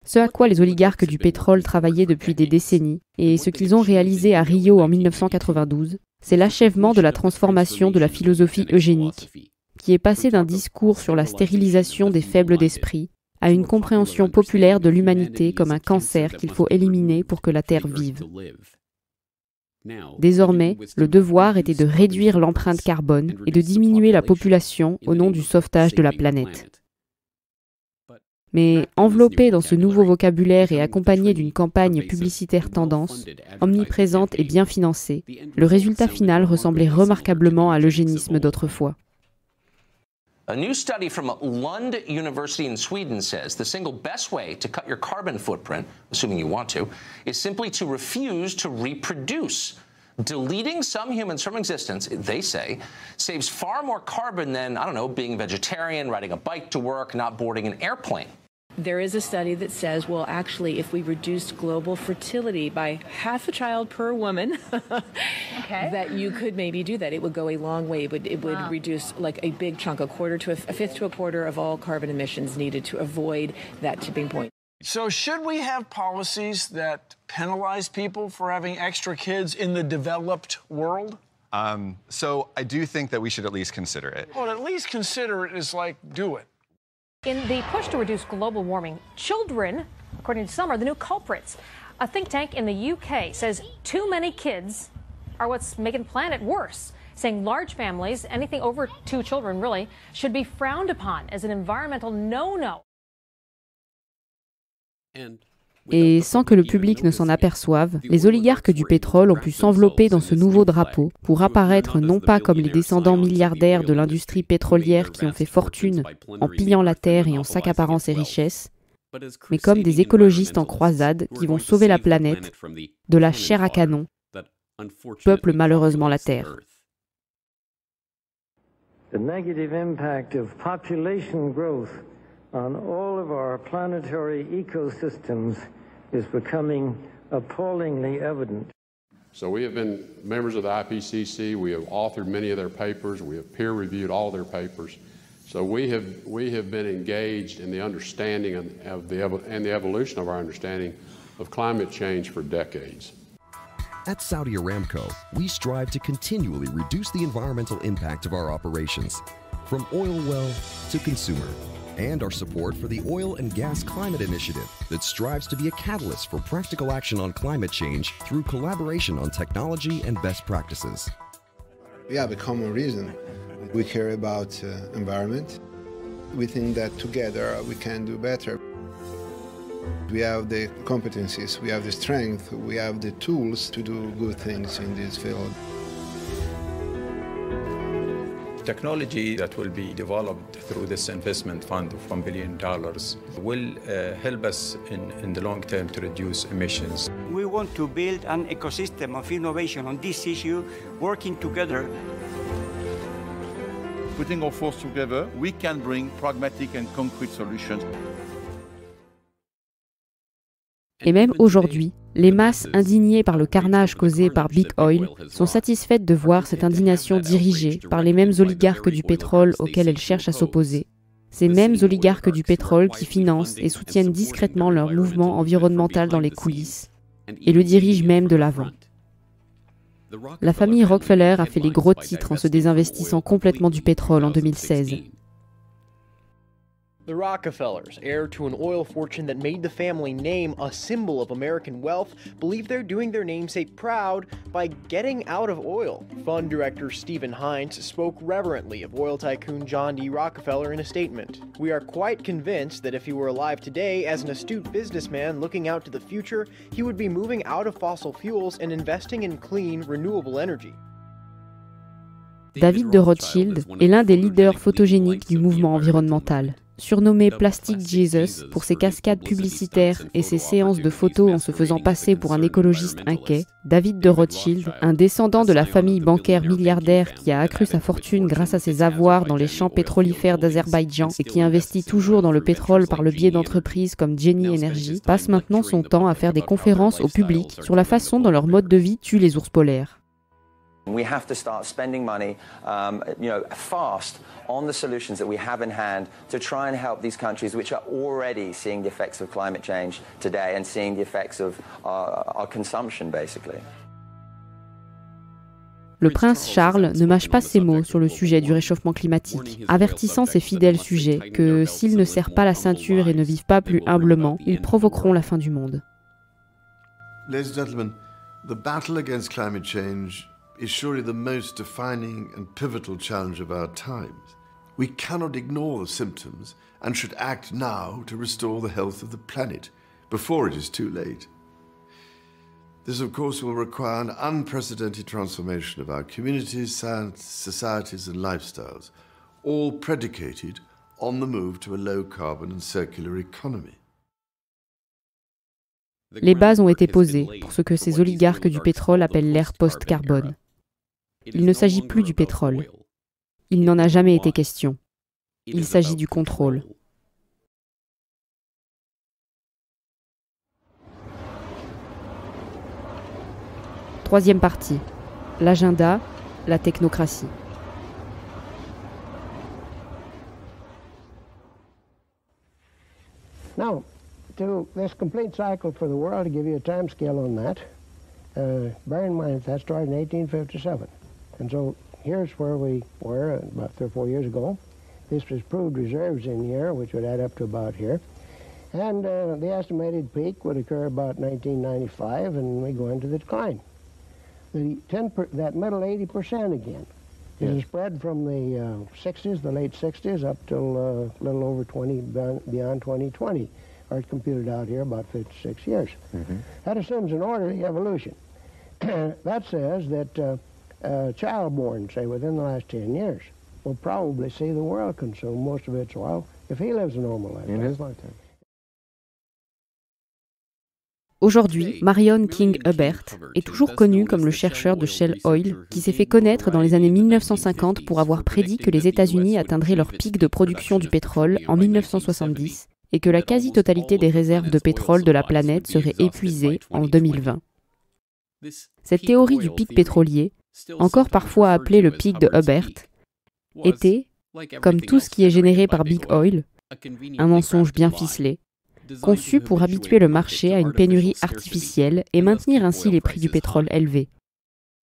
Ce à quoi les oligarques du pétrole travaillaient depuis des décennies, et ce qu'ils ont réalisé à Rio en 1992, c'est l'achèvement de la transformation de la philosophie eugénique, qui est passée d'un discours sur la stérilisation des faibles d'esprit à une compréhension populaire de l'humanité comme un cancer qu'il faut éliminer pour que la Terre vive. Désormais, le devoir était de réduire l'empreinte carbone et de diminuer la population au nom du sauvetage de la planète. Mais enveloppé dans ce nouveau vocabulaire et accompagné d'une campagne publicitaire tendance, omniprésente et bien financée, le résultat final ressemblait remarquablement à l'eugénisme d'autrefois. A new study from Lund University in Sweden says the single best way to cut your carbon footprint, assuming you want to, is simply to refuse to reproduce. Deleting some humans from existence, they say, saves far more carbon than, I don't know, being a vegetarian, riding a bike to work, not boarding an airplane. There is a study that says, well, actually, if we reduced global fertility by half a child per woman, that you could maybe do that. It would go a long way, but it would reduce like a big chunk, a fifth to a quarter of all carbon emissions needed to avoid that tipping point. So should we have policies that penalize people for having extra kids in the developed world? So I do think that we should at least consider it. Well, at least consider it is like do it. In the push to reduce global warming, children, according to some, are the new culprits. A think tank in the UK says too many kids are what's making the planet worse, saying large families, anything over 2 children really, should be frowned upon as an environmental no-no. Et sans que le public ne s'en aperçoive, les oligarques du pétrole ont pu s'envelopper dans ce nouveau drapeau pour apparaître non pas comme les descendants milliardaires de l'industrie pétrolière qui ont fait fortune en pillant la terre et en s'accaparant ses richesses, mais comme des écologistes en croisade qui vont sauver la planète de la chair à canon, peuple malheureusement la terre. The negative impact of population growth on all of our planetary ecosystems is becoming appallingly evident. So we have been members of the IPCC, we have authored many of their papers, we have peer-reviewed all their papers. So we have been engaged in the understanding of the evolution of our understanding of climate change for decades. At Saudi Aramco, we strive to continually reduce the environmental impact of our operations, from oil well to consumer, and our support for the Oil and Gas Climate Initiative that strives to be a catalyst for practical action on climate change through collaboration on technology and best practices. We have a common reason. We care about environment. We think that together we can do better. We have the competencies, we have the strength, we have the tools to do good things in this field. Technology that will be developed through this investment fund of $1 billion will help us in the long term to reduce emissions. We want to build an ecosystem of innovation on this issue, working together. Putting our forces together, we can bring pragmatic and concrete solutions. Et même aujourd'hui, les masses indignées par le carnage causé par Big Oil sont satisfaites de voir cette indignation dirigée par les mêmes oligarques du pétrole auxquels elles cherchent à s'opposer. Ces mêmes oligarques du pétrole qui financent et soutiennent discrètement leur mouvement environnemental dans les coulisses et le dirigent même de l'avant. La famille Rockefeller a fait les gros titres en se désinvestissant complètement du pétrole en 2016. The Rockefellers, heir to an oil fortune that made the family name a symbol of American wealth, believe they're doing their namesake proud by getting out of oil. Fund director Stephen Hines spoke reverently of oil tycoon John D. Rockefeller in a statement. We are quite convinced that if he were alive today as an astute businessman looking out to the future, he would be moving out of fossil fuels and investing in clean, renewable energy. David de Rothschild est l'un des leaders photogéniques du mouvement environnemental. Surnommé Plastic Jesus pour ses cascades publicitaires et ses séances de photos en se faisant passer pour un écologiste inquiet, David de Rothschild, un descendant de la famille bancaire milliardaire qui a accru sa fortune grâce à ses avoirs dans les champs pétrolifères d'Azerbaïdjan et qui investit toujours dans le pétrole par le biais d'entreprises comme Genie Energy, passe maintenant son temps à faire des conférences au public sur la façon dont leur mode de vie tue les ours polaires. We have to start spending money, fast on the solutions that we have in hand to try and help these countries which are already seeing the effects of climate change today and seeing the effects of our consumption, basically. Le prince Charles ne mâche pas ses mots sur le sujet du réchauffement climatique, avertissant ses fidèles sujets que s'ils ne serrent pas la ceinture et ne vivent pas plus humblement, ils provoqueront la fin du monde. Ladies and gentlemen, the battle against climate change is surely the most defining and pivotal challenge of our times. We cannot ignore the symptoms and should act now to restore the health of the planet before it is too late. This, of course, will require an unprecedented transformation of our communities, societies and lifestyles, all predicated on the move to a low-carbon and circular economy. Les bases ont été posées pour ce que ces oligarques du pétrole appellent l'ère post-carbone. Il ne s'agit plus du pétrole. Il n'en a jamais été question. Il s'agit du contrôle. Troisième partie. L'agenda, la technocratie. Now, to this complete cycle for the world, to give you a time scale on that, bear in mind that started in 1857. And so here's where we were about 3 or 4 years ago. This was proved reserves in here, which would add up to about here. And the estimated peak would occur about 1995, and we go into the decline. That middle 80% again is a spread from the 60s, the late 60s, up till a little over 20, beyond 2020, or it's computed out here about 56 years. That assumes an orderly evolution. That says that a child born, say, within the last 10 years will probably see the world consume most of its oil if he lives a normal life. In his lifetime. Aujourd'hui, Marion King Hubbert est toujours connu comme le chercheur de Shell Oil qui s'est fait connaître dans les années 1950 pour avoir prédit que les États-Unis atteindraient leur pic de production du pétrole en 1970 et que la quasi-totalité des réserves de pétrole de la planète serait épuisée en 2020. Cette théorie du pic pétrolier, encore parfois appelée le pic de Hubbert, était, comme tout ce qui est généré par Big Oil, un mensonge bien ficelé, conçu pour habituer le marché à une pénurie artificielle et maintenir ainsi les prix du pétrole élevés.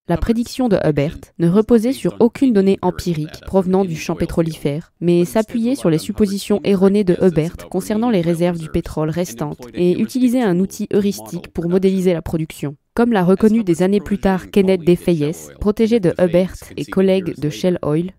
La prédiction de Hubbert ne reposait sur aucune donnée empirique provenant du champ pétrolifère, mais s'appuyait sur les suppositions erronées de Hubbert concernant les réserves du pétrole restantes et utilisait un outil heuristique pour modéliser la production. Comme l'a reconnu des années plus tard Kenneth D. Fayes, protégé de Hubbert et collègue de Shell Oil,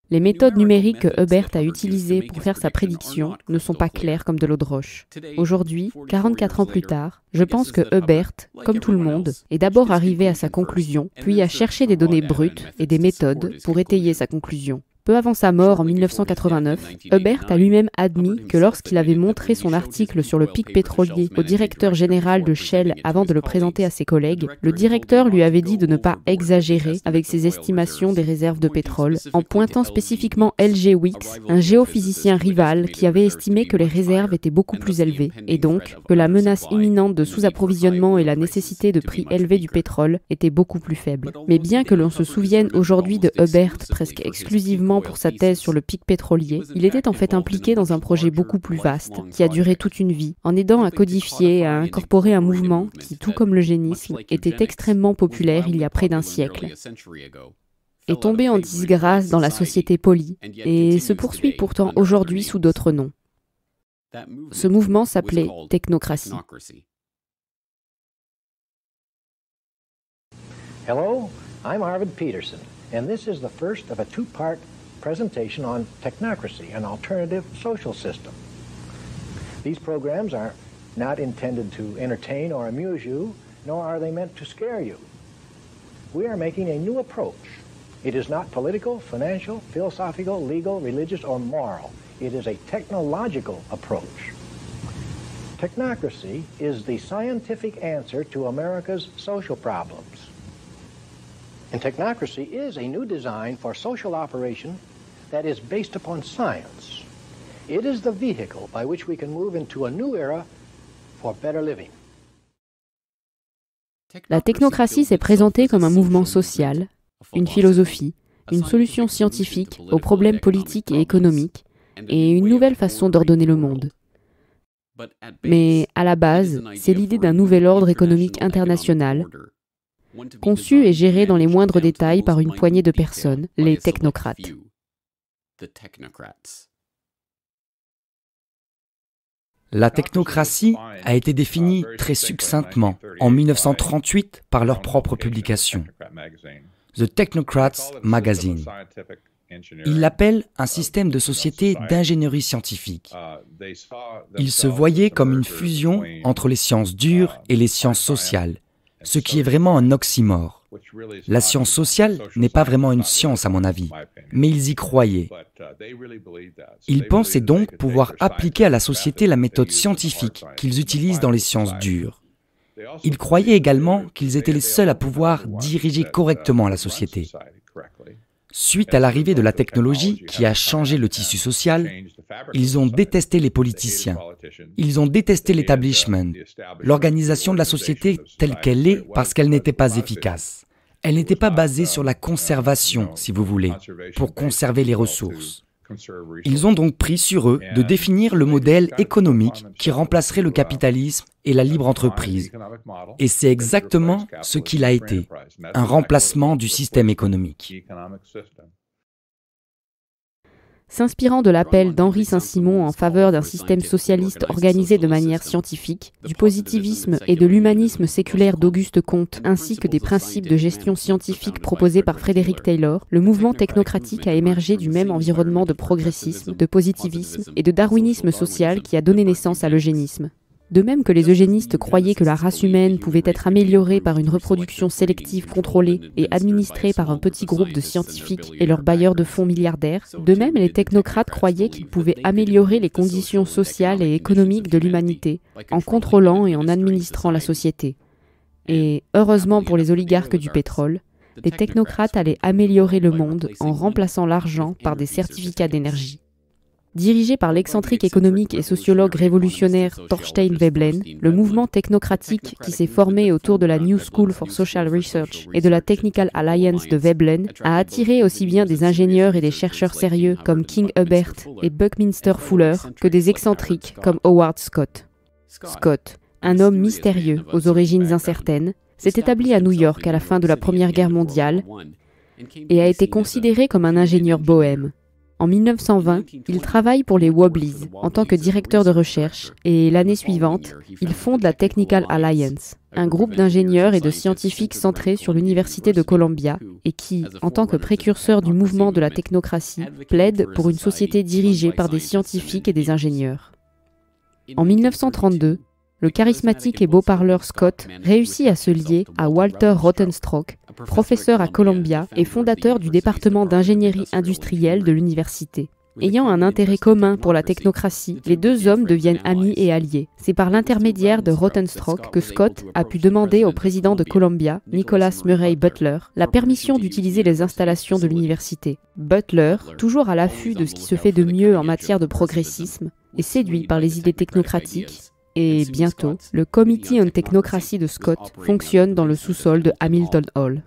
les méthodes numériques que Hubbert a utilisées pour faire sa prédiction ne sont pas claires comme de l'eau de roche. Aujourd'hui, 44 ans plus tard, je pense que Hubbert, comme tout le monde, est d'abord arrivé à sa conclusion, puis a cherché des données brutes et des méthodes pour étayer sa conclusion. Peu avant sa mort en 1989, Hubbert a lui-même admis que lorsqu'il avait montré son article sur le pic pétrolier au directeur général de Shell avant de le présenter à ses collègues, le directeur lui avait dit de ne pas exagérer avec ses estimations des réserves de pétrole, en pointant spécifiquement L.G. Weeks, un géophysicien rival qui avait estimé que les réserves étaient beaucoup plus élevées, et donc que la menace imminente de sous-approvisionnement et la nécessité de prix élevés du pétrole étaient beaucoup plus faibles. Mais bien que l'on se souvienne aujourd'hui de Hubbert presque exclusivement pour sa thèse sur le pic pétrolier, il était en fait impliqué dans un projet beaucoup plus vaste, qui a duré toute une vie, en aidant à codifier et à incorporer un mouvement qui, tout comme l'eugénisme, était extrêmement populaire il y a près d'un siècle, est tombé en disgrâce dans la société polie, et se poursuit pourtant aujourd'hui sous d'autres noms. Ce mouvement s'appelait technocratie. Hello, I'm Arvid Peterson, and this is the first of a two-part presentation on technocracy, an alternative social system. These programs are not intended to entertain or amuse you, nor are they meant to scare you. We are making a new approach. It is not political, financial, philosophical, legal, religious, or moral. It is a technological approach. Technocracy is the scientific answer to America's social problems. And technocracy is a new design for social operation that is based upon science. It is the vehicle by which we can move into a new era for better living. La technocratie s'est présentée comme un mouvement social une philosophie, une solution scientifique aux problèmes politiques et économiques, et une nouvelle façon d'ordonner le monde. Mais à la base, c'est l'idée d'un nouvel ordre économique international, conçu et géré dans les moindres détails par une poignée de personnes, les technocrates. La technocratie a été définie très succinctement en 1938 par leur propre publication, The Technocrats Magazine. Ils l'appellent un système de société d'ingénierie scientifique. Ils se voyaient comme une fusion entre les sciences dures et les sciences sociales, ce qui est vraiment un oxymore. La science sociale n'est pas vraiment une science à mon avis, mais ils y croyaient. Ils pensaient donc pouvoir appliquer à la société la méthode scientifique qu'ils utilisent dans les sciences dures. Ils croyaient également qu'ils étaient les seuls à pouvoir diriger correctement la société. Suite à l'arrivée de la technologie qui a changé le tissu social, ils ont détesté les politiciens. Ils ont détesté l'établissement, l'organisation de la société telle qu'elle est parce qu'elle n'était pas efficace. Elle n'était pas basée sur la conservation, si vous voulez, pour conserver les ressources. Ils ont donc pris sur eux de définir le modèle économique qui remplacerait le capitalisme et la libre entreprise. Et c'est exactement ce qu'il a été, un remplacement du système économique. S'inspirant de l'appel d'Henri Saint-Simon en faveur d'un système socialiste organisé de manière scientifique, du positivisme et de l'humanisme séculaire d'Auguste Comte, ainsi que des principes de gestion scientifique proposés par Frédéric Taylor, le mouvement technocratique a émergé du même environnement de progressisme, de positivisme et de darwinisme social qui a donné naissance à l'eugénisme. De même que les eugénistes croyaient que la race humaine pouvait être améliorée par une reproduction sélective contrôlée et administrée par un petit groupe de scientifiques et leurs bailleurs de fonds milliardaires, de même les technocrates croyaient qu'ils pouvaient améliorer les conditions sociales et économiques de l'humanité en contrôlant et en administrant la société. Et, heureusement pour les oligarques du pétrole, les technocrates allaient améliorer le monde en remplaçant l'argent par des certificats d'énergie. Dirigé par l'excentrique économique et sociologue révolutionnaire Thorstein Veblen, le mouvement technocratique qui s'est formé autour de la New School for Social Research et de la Technical Alliance de Veblen a attiré aussi bien des ingénieurs et des chercheurs sérieux comme King Hubbert et Buckminster Fuller que des excentriques comme Howard Scott. Scott, un homme mystérieux aux origines incertaines, s'est établi à New York à la fin de la Première Guerre mondiale et a été considéré comme un ingénieur bohème. En 1920, il travaille pour les Wobblies en tant que directeur de recherche et l'année suivante, il fonde la Technical Alliance, un groupe d'ingénieurs et de scientifiques centré sur l'Université de Columbia et qui, en tant que précurseur du mouvement de la technocratie, plaide pour une société dirigée par des scientifiques et des ingénieurs. En 1932, le charismatique et beau parleur Scott réussit à se lier à Walter Rothenstrock, professeur à Columbia et fondateur du département d'ingénierie industrielle de l'université. Ayant un intérêt commun pour la technocratie, les deux hommes deviennent amis et alliés. C'est par l'intermédiaire de Rothenstrock que Scott a pu demander au président de Columbia, Nicholas Murray Butler, la permission d'utiliser les installations de l'université. Butler, toujours à l'affût de ce qui se fait de mieux en matière de progressisme, est séduit par les idées technocratiques. Et bientôt, le Committee on Technocracy de Scott fonctionne dans le sous-sol de Hamilton Hall.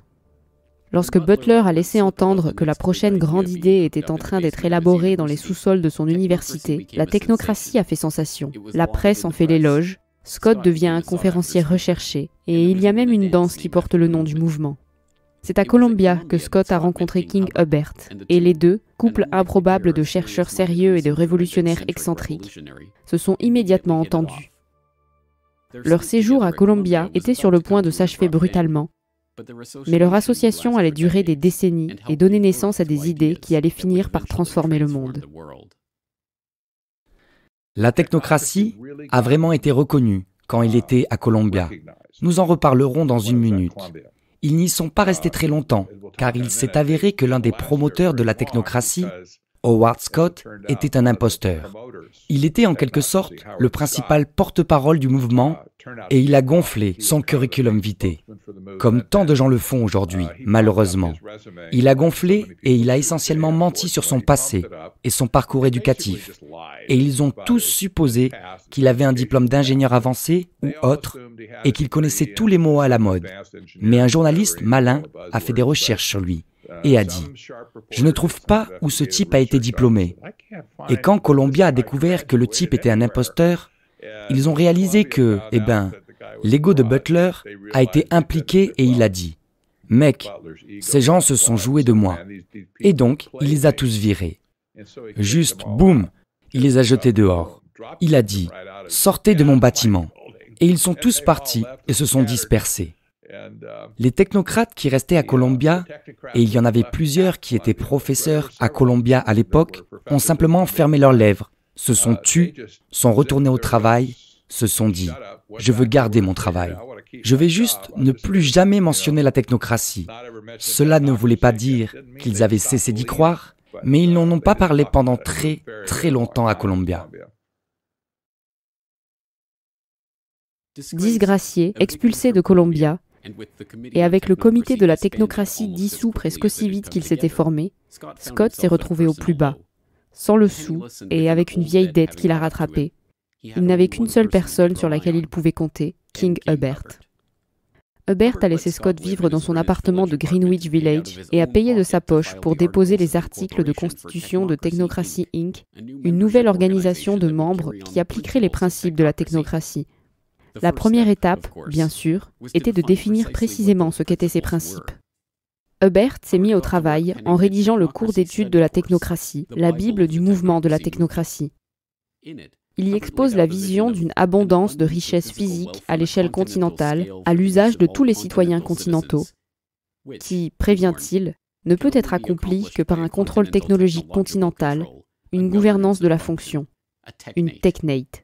Lorsque Butler a laissé entendre que la prochaine grande idée était en train d'être élaborée dans les sous-sols de son université, la technocratie a fait sensation. La presse en fait l'éloge, Scott devient un conférencier recherché, et il y a même une danse qui porte le nom du mouvement. C'est à Columbia que Scott a rencontré King Hubbert, et les deux, couple improbable de chercheurs sérieux et de révolutionnaires excentriques, se sont immédiatement entendus. Leur séjour à Columbia était sur le point de s'achever brutalement, mais leur association allait durer des décennies et donner naissance à des idées qui allaient finir par transformer le monde. La technocratie a vraiment été reconnue quand il était à Columbia. Nous en reparlerons dans une minute. Ils n'y sont pas restés très longtemps, car il s'est avéré que l'un des promoteurs de la technocratie, Howard Scott, était un imposteur. Il était en quelque sorte le principal porte-parole du mouvement et il a gonflé son curriculum vitae, comme tant de gens le font aujourd'hui, malheureusement. Il a gonflé et il a essentiellement menti sur son passé et son parcours éducatif. Et ils ont tous supposé qu'il avait un diplôme d'ingénieur avancé ou autre et qu'il connaissait tous les mots à la mode. Mais un journaliste malin a fait des recherches sur lui et a dit « Je ne trouve pas où ce type a été diplômé. » Et quand Columbia a découvert que le type était un imposteur, ils ont réalisé que, l'ego de Butler a été impliqué et il a dit « Mec, ces gens se sont joués de moi. » Et donc, il les a tous virés. Juste, boum, il les a jetés dehors. Il a dit « Sortez de mon bâtiment. » Et ils sont tous partis et se sont dispersés. Les technocrates qui restaient à Columbia, et il y en avait plusieurs qui étaient professeurs à Columbia à l'époque, ont simplement fermé leurs lèvres, se sont tus, sont retournés au travail, se sont dit « Je veux garder mon travail. Je vais juste ne plus jamais mentionner la technocratie. » Cela ne voulait pas dire qu'ils avaient cessé d'y croire, mais ils n'en ont pas parlé pendant très, très longtemps à Columbia. Disgracié, expulsé de Columbia, et avec le comité de la technocratie dissous presque aussi vite qu'il s'était formé, Scott s'est retrouvé au plus bas, sans le sou et avec une vieille dette qu'il a rattrapée. Il n'avait qu'une seule personne sur laquelle il pouvait compter, King Hubbert. Hubbert a laissé Scott vivre dans son appartement de Greenwich Village et a payé de sa poche pour déposer les articles de constitution de Technocracy Inc., une nouvelle organisation de membres qui appliquerait les principes de la technocratie. La première étape, bien sûr, était de définir précisément ce qu'étaient ces principes. Hubbert s'est mis au travail en rédigeant le cours d'études de la technocratie, la Bible du mouvement de la technocratie. Il y expose la vision d'une abondance de richesses physiques à l'échelle continentale, à l'usage de tous les citoyens continentaux, qui, prévient-il, ne peut être accomplie que par un contrôle technologique continental, une gouvernance de la fonction, une technate.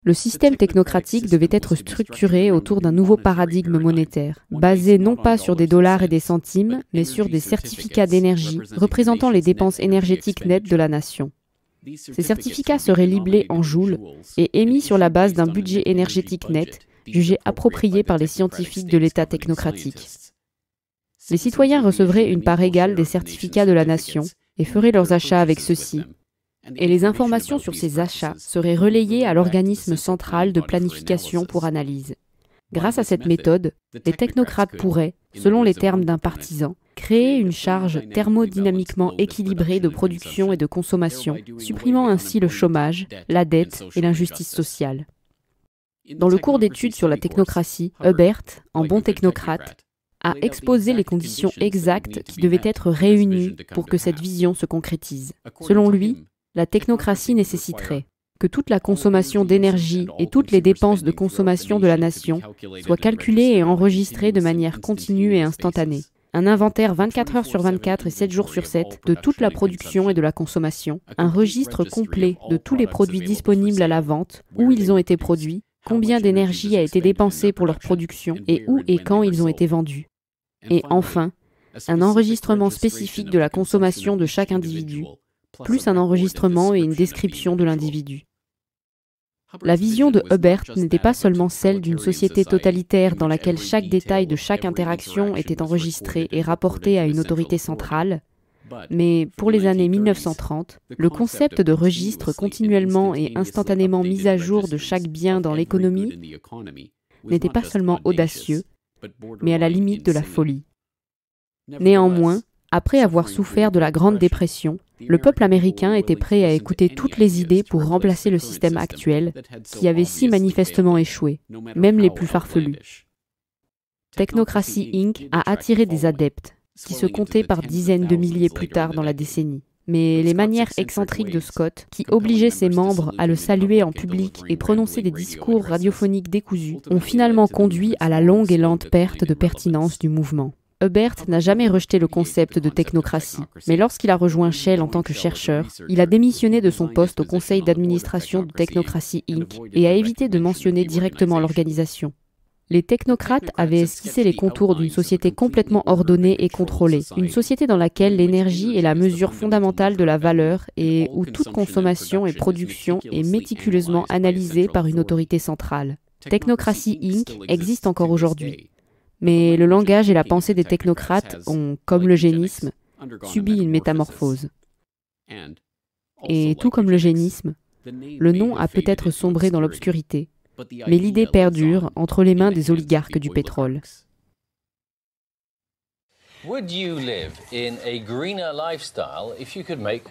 Le système technocratique devait être structuré autour d'un nouveau paradigme monétaire, basé non pas sur des dollars et des centimes, mais sur des certificats d'énergie représentant les dépenses énergétiques nettes de la nation. Ces certificats seraient libellés en joules et émis sur la base d'un budget énergétique net, jugé approprié par les scientifiques de l'État technocratique. Les citoyens recevraient une part égale des certificats de la nation et feraient leurs achats avec ceux-ci. Et les informations sur ces achats seraient relayées à l'organisme central de planification pour analyse. Grâce à cette méthode, les technocrates pourraient, selon les termes d'un partisan, créer une charge thermodynamiquement équilibrée de production et de consommation, supprimant ainsi le chômage, la dette et l'injustice sociale. Dans le cours d'études sur la technocratie, Hubbert, en bon technocrate, a exposé les conditions exactes qui devaient être réunies pour que cette vision se concrétise. Selon lui, la technocratie nécessiterait que toute la consommation d'énergie et toutes les dépenses de consommation de la nation soient calculées et enregistrées de manière continue et instantanée. Un inventaire 24 heures sur 24 et 7 jours sur 7 de toute la production et de la consommation, un registre complet de tous les produits disponibles à la vente, où ils ont été produits, combien d'énergie a été dépensée pour leur production et où et quand ils ont été vendus. Et enfin, un enregistrement spécifique de la consommation de chaque individu, plus un enregistrement et une description de l'individu. La vision de Hubbert n'était pas seulement celle d'une société totalitaire dans laquelle chaque détail de chaque interaction était enregistré et rapporté à une autorité centrale, mais pour les années 1930, le concept de registre continuellement et instantanément mis à jour de chaque bien dans l'économie n'était pas seulement audacieux, mais à la limite de la folie. Néanmoins, après avoir souffert de la Grande Dépression, le peuple américain était prêt à écouter toutes les idées pour remplacer le système actuel, qui avait si manifestement échoué, même les plus farfelus. Technocracy Inc. a attiré des adeptes, qui se comptaient par dizaines de milliers plus tard dans la décennie. Mais les manières excentriques de Scott, qui obligeaient ses membres à le saluer en public et prononcer des discours radiophoniques décousus, ont finalement conduit à la longue et lente perte de pertinence du mouvement. Hubbert n'a jamais rejeté le concept de technocratie, mais lorsqu'il a rejoint Shell en tant que chercheur, il a démissionné de son poste au conseil d'administration de Technocracy Inc. et a évité de mentionner directement l'organisation. Les technocrates avaient esquissé les contours d'une société complètement ordonnée et contrôlée, une société dans laquelle l'énergie est la mesure fondamentale de la valeur et où toute consommation et production est méticuleusement analysée par une autorité centrale. Technocracy Inc. existe encore aujourd'hui. Mais le langage et la pensée des technocrates ont, comme l'eugénisme, subi une métamorphose. Et tout comme l'eugénisme, le nom a peut-être sombré dans l'obscurité, mais l'idée perdure entre les mains des oligarques du pétrole. Would you live in a greener lifestyle if you could make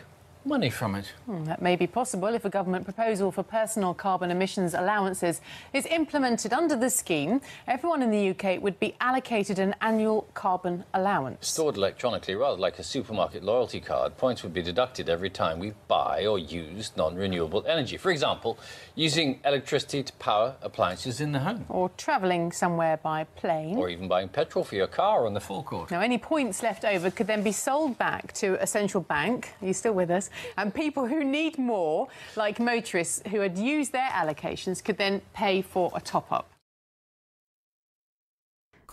money from it? That may be possible if a government proposal for personal carbon emissions allowances is implemented under the scheme. Everyone in the UK would be allocated an annual carbon allowance. Stored electronically, rather like a supermarket loyalty card, points would be deducted every time we buy or use non-renewable energy. For example, using electricity to power appliances in the home. Or travelling somewhere by plane. Or even buying petrol for your car on the forecourt. Now, any points left over could then be sold back to a central bank. Are you still with us? And people who need more, like motorists who had used their allocations, could then pay for a top-up.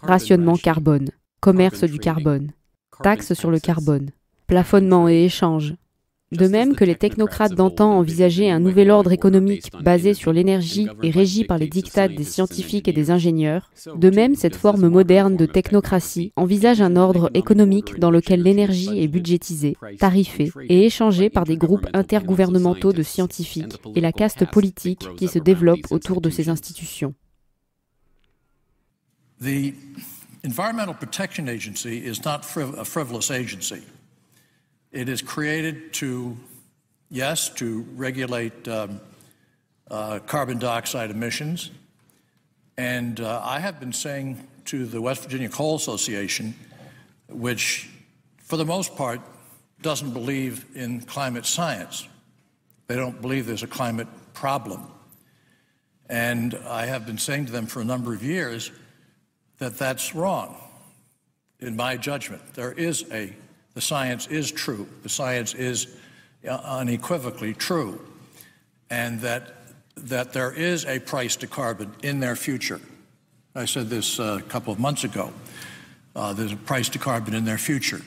Rationnement carbone, commerce du carbone, taxes sur le carbone, plafonnement et échange. De même que les technocrates d'antan envisageaient un nouvel ordre économique basé sur l'énergie et régi par les diktats des scientifiques et des ingénieurs, de même cette forme moderne de technocratie envisage un ordre économique dans lequel l'énergie est budgétisée, tarifée et échangée par des groupes intergouvernementaux de scientifiques et la caste politique qui se développe autour de ces institutions. The Environmental Protection Agency is not a frivolous agency. It is created to, yes, to regulate carbon dioxide emissions. And I have been saying to the West Virginia Coal Association, which for the most part doesn't believe in climate science. They don't believe there's a climate problem. And I have been saying to them for a number of years that that's wrong, in my judgment. The science is true. The science is unequivocally true. And that there is a price to carbon in their future. I said this a couple of months ago. There's a price to carbon in their future.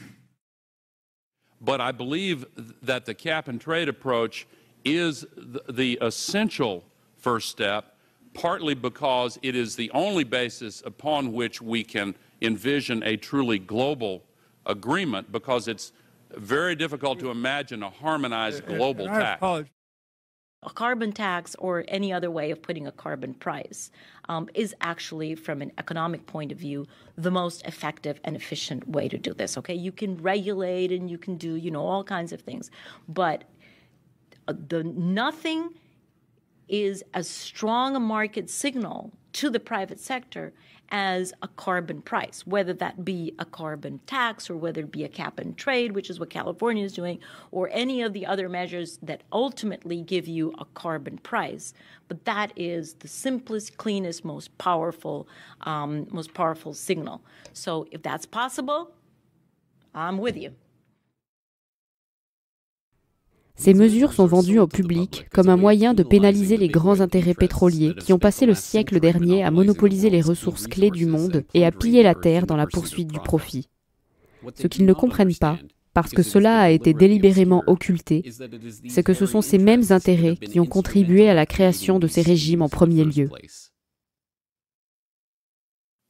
But I believe that the cap and trade approach is the essential first step, partly because it is the only basis upon which we can envision a truly global agreement, because it's very difficult to imagine a harmonized global tax. A carbon tax or any other way of putting a carbon price is actually, from an economic point of view, the most effective and efficient way to do this. Okay, you can regulate and you can do, all kinds of things, but nothing is as strong a market signal to the private sector as a carbon price, whether that be a carbon tax or whether it be a cap and trade, which is what California is doing, or any of the other measures that ultimately give you a carbon price. But that is the simplest, cleanest, most powerful signal. So if that's possible, I'm with you. Ces mesures sont vendues au public comme un moyen de pénaliser les grands intérêts pétroliers qui ont passé le siècle dernier à monopoliser les ressources clés du monde et à piller la terre dans la poursuite du profit. Ce qu'ils ne comprennent pas, parce que cela a été délibérément occulté, c'est que ce sont ces mêmes intérêts qui ont contribué à la création de ces régimes en premier lieu.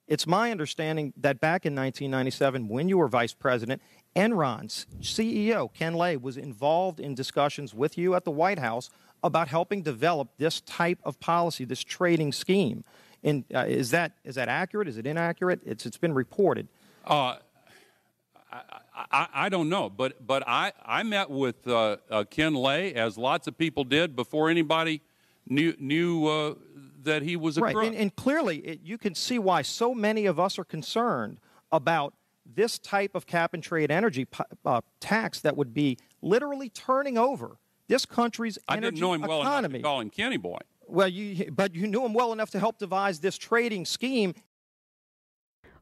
It's my understanding that back in 1997, when you were vice president, Enron's CEO, Ken Lay, was involved in discussions with you at the White House about helping develop this type of policy, this trading scheme. And is that accurate? Is it inaccurate? It's been reported. I don't know, but I met with Ken Lay, as lots of people did, before anybody knew that he was a crook. Right, and clearly you can see why so many of us are concerned about this type of cap-and-trade energy tax that would be literally turning over this country's energy economy. I didn't know him well enough to call him Kenny Boy. Well, but you knew him well enough to help devise this trading scheme.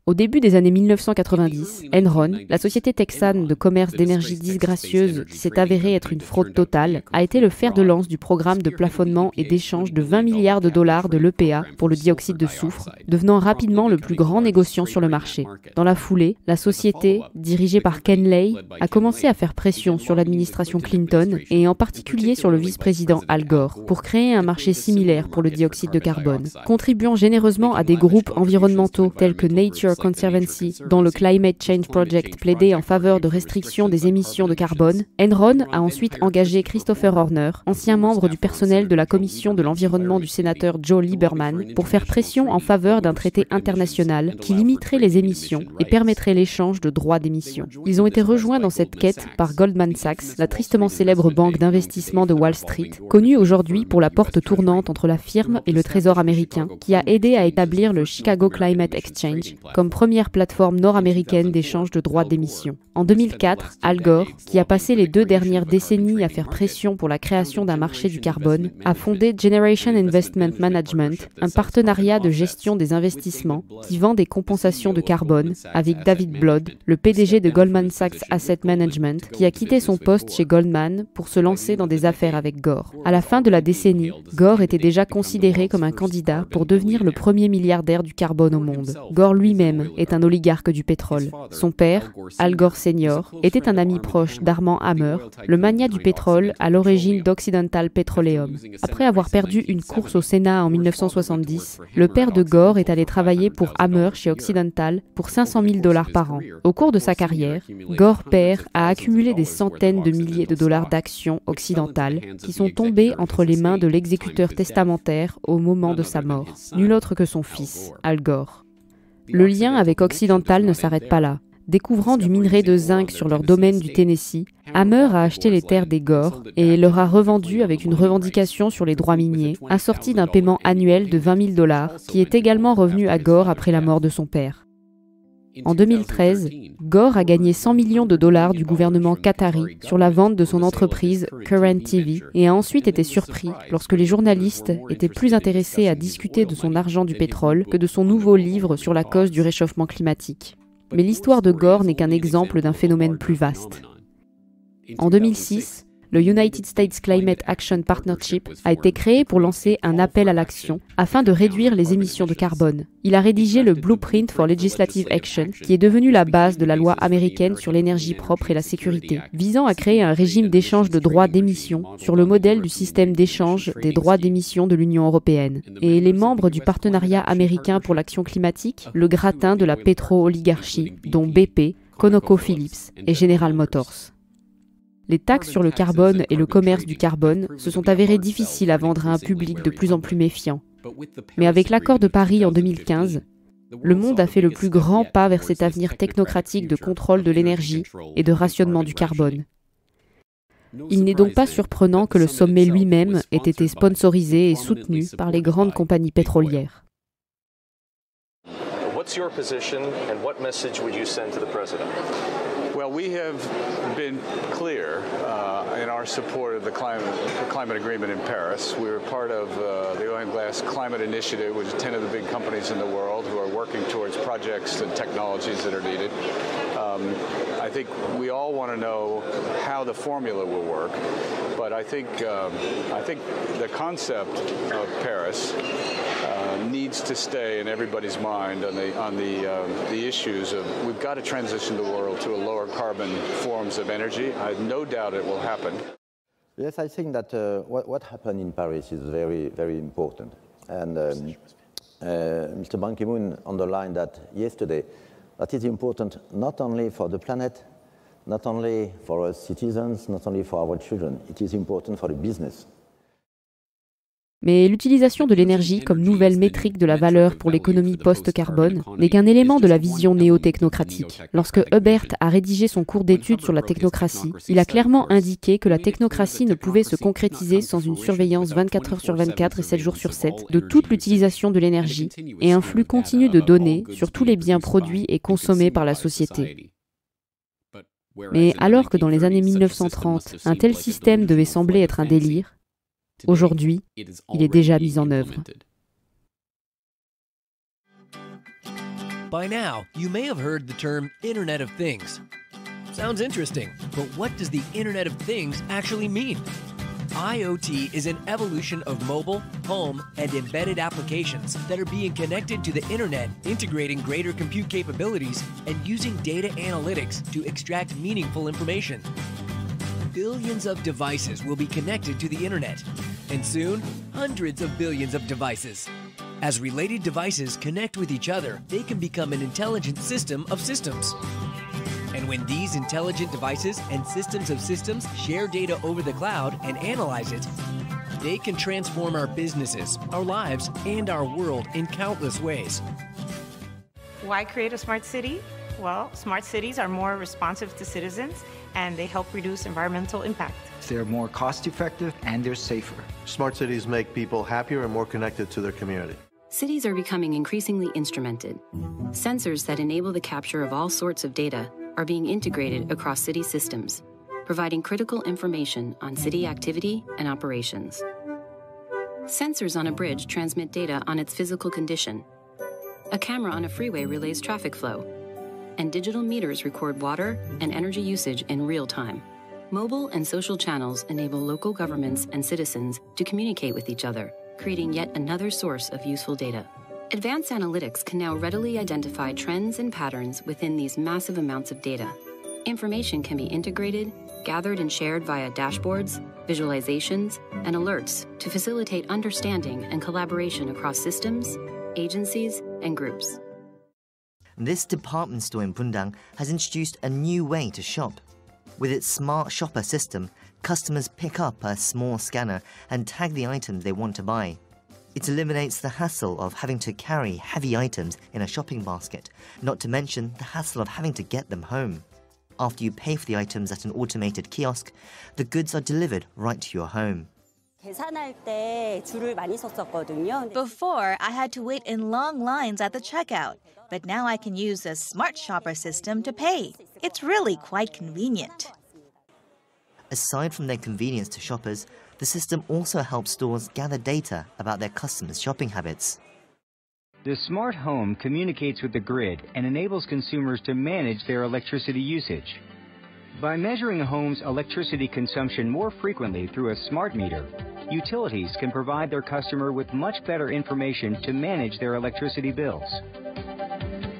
Au début des années 1990, Enron, la société texane de commerce d'énergie disgracieuse qui s'est avérée être une fraude totale, a été le fer de lance du programme de plafonnement et d'échange de 20 milliards de dollars de l'EPA pour le dioxyde de soufre, devenant rapidement le plus grand négociant sur le marché. Dans la foulée, la société, dirigée par Ken Lay, a commencé à faire pression sur l'administration Clinton et en particulier sur le vice-président Al Gore pour créer un marché similaire pour le dioxyde de carbone, contribuant généreusement à des groupes environnementaux tels que Nature Conservancy, dont le Climate Change Project plaidait en faveur de restrictions des émissions de carbone. Enron a ensuite engagé Christopher Horner, ancien membre du personnel de la commission de l'environnement du sénateur Joe Lieberman, pour faire pression en faveur d'un traité international qui limiterait les émissions et permettrait l'échange de droits d'émission. Ils ont été rejoints dans cette quête par Goldman Sachs, la tristement célèbre banque d'investissement de Wall Street, connue aujourd'hui pour la porte tournante entre la firme et le Trésor américain, qui a aidé à établir le Chicago Climate Exchange comme première plateforme nord-américaine d'échange de droits d'émission. En 2004, Al Gore, qui a passé les 2 dernières décennies à faire pression pour la création d'un marché du carbone, a fondé Generation Investment Management, un partenariat de gestion des investissements qui vend des compensations de carbone, avec David Blood, le PDG de Goldman Sachs Asset Management, qui a quitté son poste chez Goldman pour se lancer dans des affaires avec Gore. À la fin de la décennie, Gore était déjà considéré comme un candidat pour devenir le premier milliardaire du carbone au monde. Gore lui-même est un oligarque du pétrole. Son père, Al Gore Senior, était un ami proche d'Armand Hammer, le magnat du pétrole à l'origine d'Occidental Petroleum. Après avoir perdu une course au Sénat en 1970, le père de Gore est allé travailler pour Hammer chez Occidental pour 500 000 $ par an. Au cours de sa carrière, Gore père a accumulé des centaines de milliers de dollars d'actions occidentales qui sont tombées entre les mains de l'exécuteur testamentaire au moment de sa mort, nul autre que son fils, Al Gore. Le lien avec Occidental ne s'arrête pas là. Découvrant du minerai de zinc sur leur domaine du Tennessee, Hammer a acheté les terres des Gore et leur a revendu avec une revendication sur les droits miniers, assortie d'un paiement annuel de 20 000 $ qui est également revenu à Gore après la mort de son père. En 2013, Gore a gagné 100 millions de dollars du gouvernement qatari sur la vente de son entreprise Current TV et a ensuite été surpris lorsque les journalistes étaient plus intéressés à discuter de son argent du pétrole que de son nouveau livre sur la cause du réchauffement climatique. Mais l'histoire de Gore n'est qu'un exemple d'un phénomène plus vaste. En 2006, le United States Climate Action Partnership a été créé pour lancer un appel à l'action afin de réduire les émissions de carbone. Il a rédigé le Blueprint for Legislative Action, qui est devenu la base de la loi américaine sur l'énergie propre et la sécurité, visant à créer un régime d'échange de droits d'émission sur le modèle du système d'échange des droits d'émission de l'Union européenne. Et les membres du partenariat américain pour l'action climatique, le gratin de la pétro-oligarchie, dont BP, ConocoPhillips et General Motors. Les taxes sur le carbone et le commerce du carbone se sont avérées difficiles à vendre à un public de plus en plus méfiant. Mais avec l'accord de Paris en 2015, le monde a fait le plus grand pas vers cet avenir technocratique de contrôle de l'énergie et de rationnement du carbone. Il n'est donc pas surprenant que le sommet lui-même ait été sponsorisé et soutenu par les grandes compagnies pétrolières. What's your position and what message would you send to the president? Well, we have been clear in our support of the climate agreement in Paris. We were part of the Oil and Gas Climate Initiative, which is 10 of the big companies in the world who are working towards projects and technologies that are needed. I think we all want to know how the formula will work, but I think the concept of Paris needs to stay in everybody's mind on the issues of we've got to transition the world to a lower carbon forms of energy. I have no doubt it will happen. Yes, I think that what happened in Paris is very, very important. And Mr. Ban Ki-moon underlined that yesterday, that is important not only for the planet, not only for us citizens, not only for our children, it is important for the business. Mais l'utilisation de l'énergie comme nouvelle métrique de la valeur pour l'économie post-carbone n'est qu'un élément de la vision néo-technocratique. Lorsque Hubert a rédigé son cours d'études sur la technocratie, il a clairement indiqué que la technocratie ne pouvait se concrétiser sans une surveillance 24 heures sur 24 et 7 jours sur 7 de toute l'utilisation de l'énergie et un flux continu de données sur tous les biens produits et consommés par la société. Mais alors que dans les années 1930, un tel système devait sembler être un délire, aujourd'hui, il est déjà mis en œuvre. By now, you may have heard the term Internet of Things. Sounds interesting, but what does the Internet of Things actually mean? IoT is an evolution of mobile, home, and embedded applications that are being connected to the internet, integrating greater compute capabilities and using data analytics to extract meaningful information. Billions of devices will be connected to the internet, and soon, hundreds of billions of devices. As related devices connect with each other, they can become an intelligent system of systems. And when these intelligent devices and systems of systems share data over the cloud and analyze it, they can transform our businesses, our lives, and our world in countless ways. Why create a smart city? Well, smart cities are more responsive to citizens, and they help reduce environmental impact. They're more cost-effective and they're safer. Smart cities make people happier and more connected to their community. Cities are becoming increasingly instrumented. Sensors that enable the capture of all sorts of data are being integrated across city systems, providing critical information on city activity and operations. Sensors on a bridge transmit data on its physical condition. A camera on a freeway relays traffic flow, and digital meters record water and energy usage in real time. Mobile and social channels enable local governments and citizens to communicate with each other, creating yet another source of useful data. Advanced analytics can now readily identify trends and patterns within these massive amounts of data. Information can be integrated, gathered and shared via dashboards, visualizations, and alerts to facilitate understanding and collaboration across systems, agencies, and groups. This department store in Bundang has introduced a new way to shop. With its smart shopper system, customers pick up a small scanner and tag the items they want to buy. It eliminates the hassle of having to carry heavy items in a shopping basket, not to mention the hassle of having to get them home. After you pay for the items at an automated kiosk, the goods are delivered right to your home. Before, I had to wait in long lines at the checkout, but now I can use the Smart Shopper system to pay. It's really quite convenient. Aside from their convenience to shoppers, the system also helps stores gather data about their customers' shopping habits. The smart home communicates with the grid and enables consumers to manage their electricity usage. By measuring a home's electricity consumption more frequently through a smart meter, utilities can provide their customer with much better information to manage their electricity bills.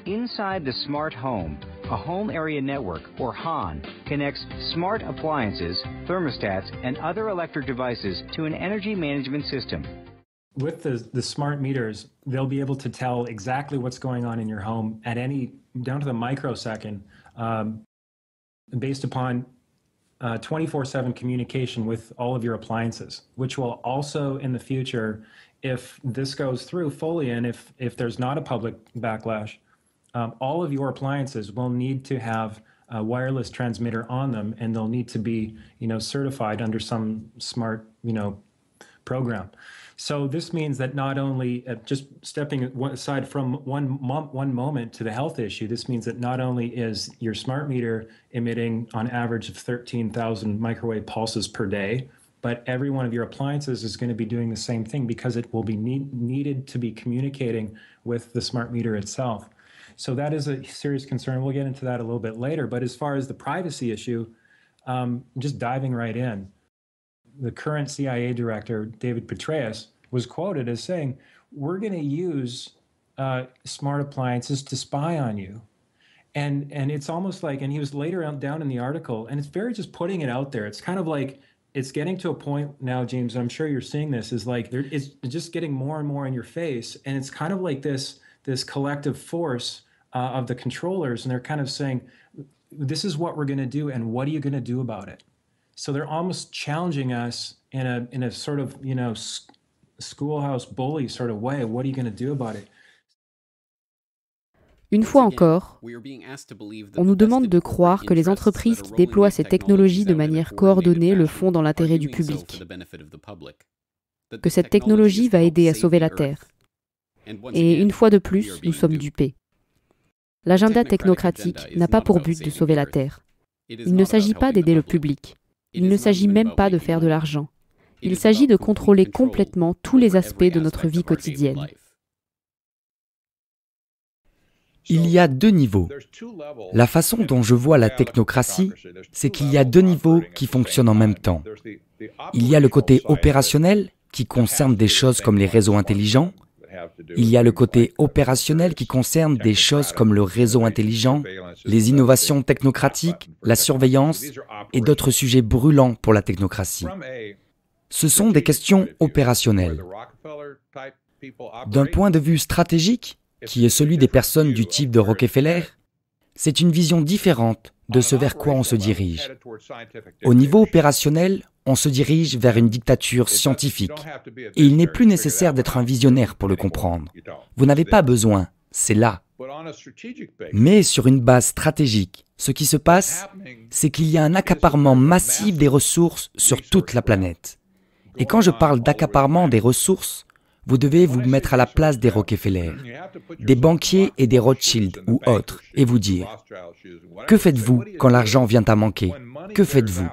Inside the smart home, a home area network, or HAN, connects smart appliances, thermostats, and other electric devices to an energy management system. With the smart meters, they'll be able to tell exactly what's going on in your home at down to the microsecond, based upon 24/7 communication with all of your appliances, which will also in the future, if this goes through fully and if there's not a public backlash, all of your appliances will need to have a wireless transmitter on them, and they'll need to be, certified under some smart, program. So this means that not only, just stepping aside from one moment to the health issue, this means that not only is your smart meter emitting on average of 13,000 microwave pulses per day, but every one of your appliances is going to be doing the same thing because it will be needed to be communicating with the smart meter itself. So that is a serious concern. We'll get into that a little bit later. But as far as the privacy issue, just diving right in, the current CIA director, David Petraeus, was quoted as saying, we're going to use smart appliances to spy on you. And it's almost like, and he was later down in the article, and it's very just putting it out there. It's kind of like, it's getting to a point now, James, I'm sure you're seeing this, is like, it's just getting more and more in your face. And it's kind of like this collective force of the controllers, and they're kind of saying, this is what we're going to do, and what are you going to do about it? So they're almost challenging us in a sort of, schoolhouse bully sort of way. What are you going to do about it? Une fois encore, on nous demande de croire que les entreprises qui déploient ces technologies de manière coordonnée le font dans l'intérêt du public, que cette technologie va aider à sauver la Terre. Et une fois de plus, nous sommes dupés. L'agenda technocratique n'a pas pour but de sauver la Terre. Il ne s'agit pas d'aider le public. Il ne s'agit même pas de faire de l'argent. Il s'agit de contrôler complètement tous les aspects de notre vie quotidienne. Il y a deux niveaux. La façon dont je vois la technocratie, c'est qu'il y a deux niveaux qui fonctionnent en même temps. Il y a le côté opérationnel, qui concerne des choses comme les réseaux intelligents. Il y a le côté opérationnel qui concerne des choses comme le réseau intelligent, les innovations technocratiques, la surveillance et d'autres sujets brûlants pour la technocratie. Ce sont des questions opérationnelles. D'un point de vue stratégique, qui est celui des personnes du type de Rockefeller, c'est une vision différente de ce vers quoi on se dirige. Au niveau opérationnel, on se dirige vers une dictature scientifique. Et il n'est plus nécessaire d'être un visionnaire pour le comprendre. Vous n'avez pas besoin, c'est là. Mais sur une base stratégique, ce qui se passe, c'est qu'il y a un accaparement massif des ressources sur toute la planète. Et quand je parle d'accaparement des ressources, vous devez vous mettre à la place des Rockefeller, des banquiers et des Rothschild ou autres, et vous dire « Que faites-vous quand l'argent vient à manquer? Que faites-vous »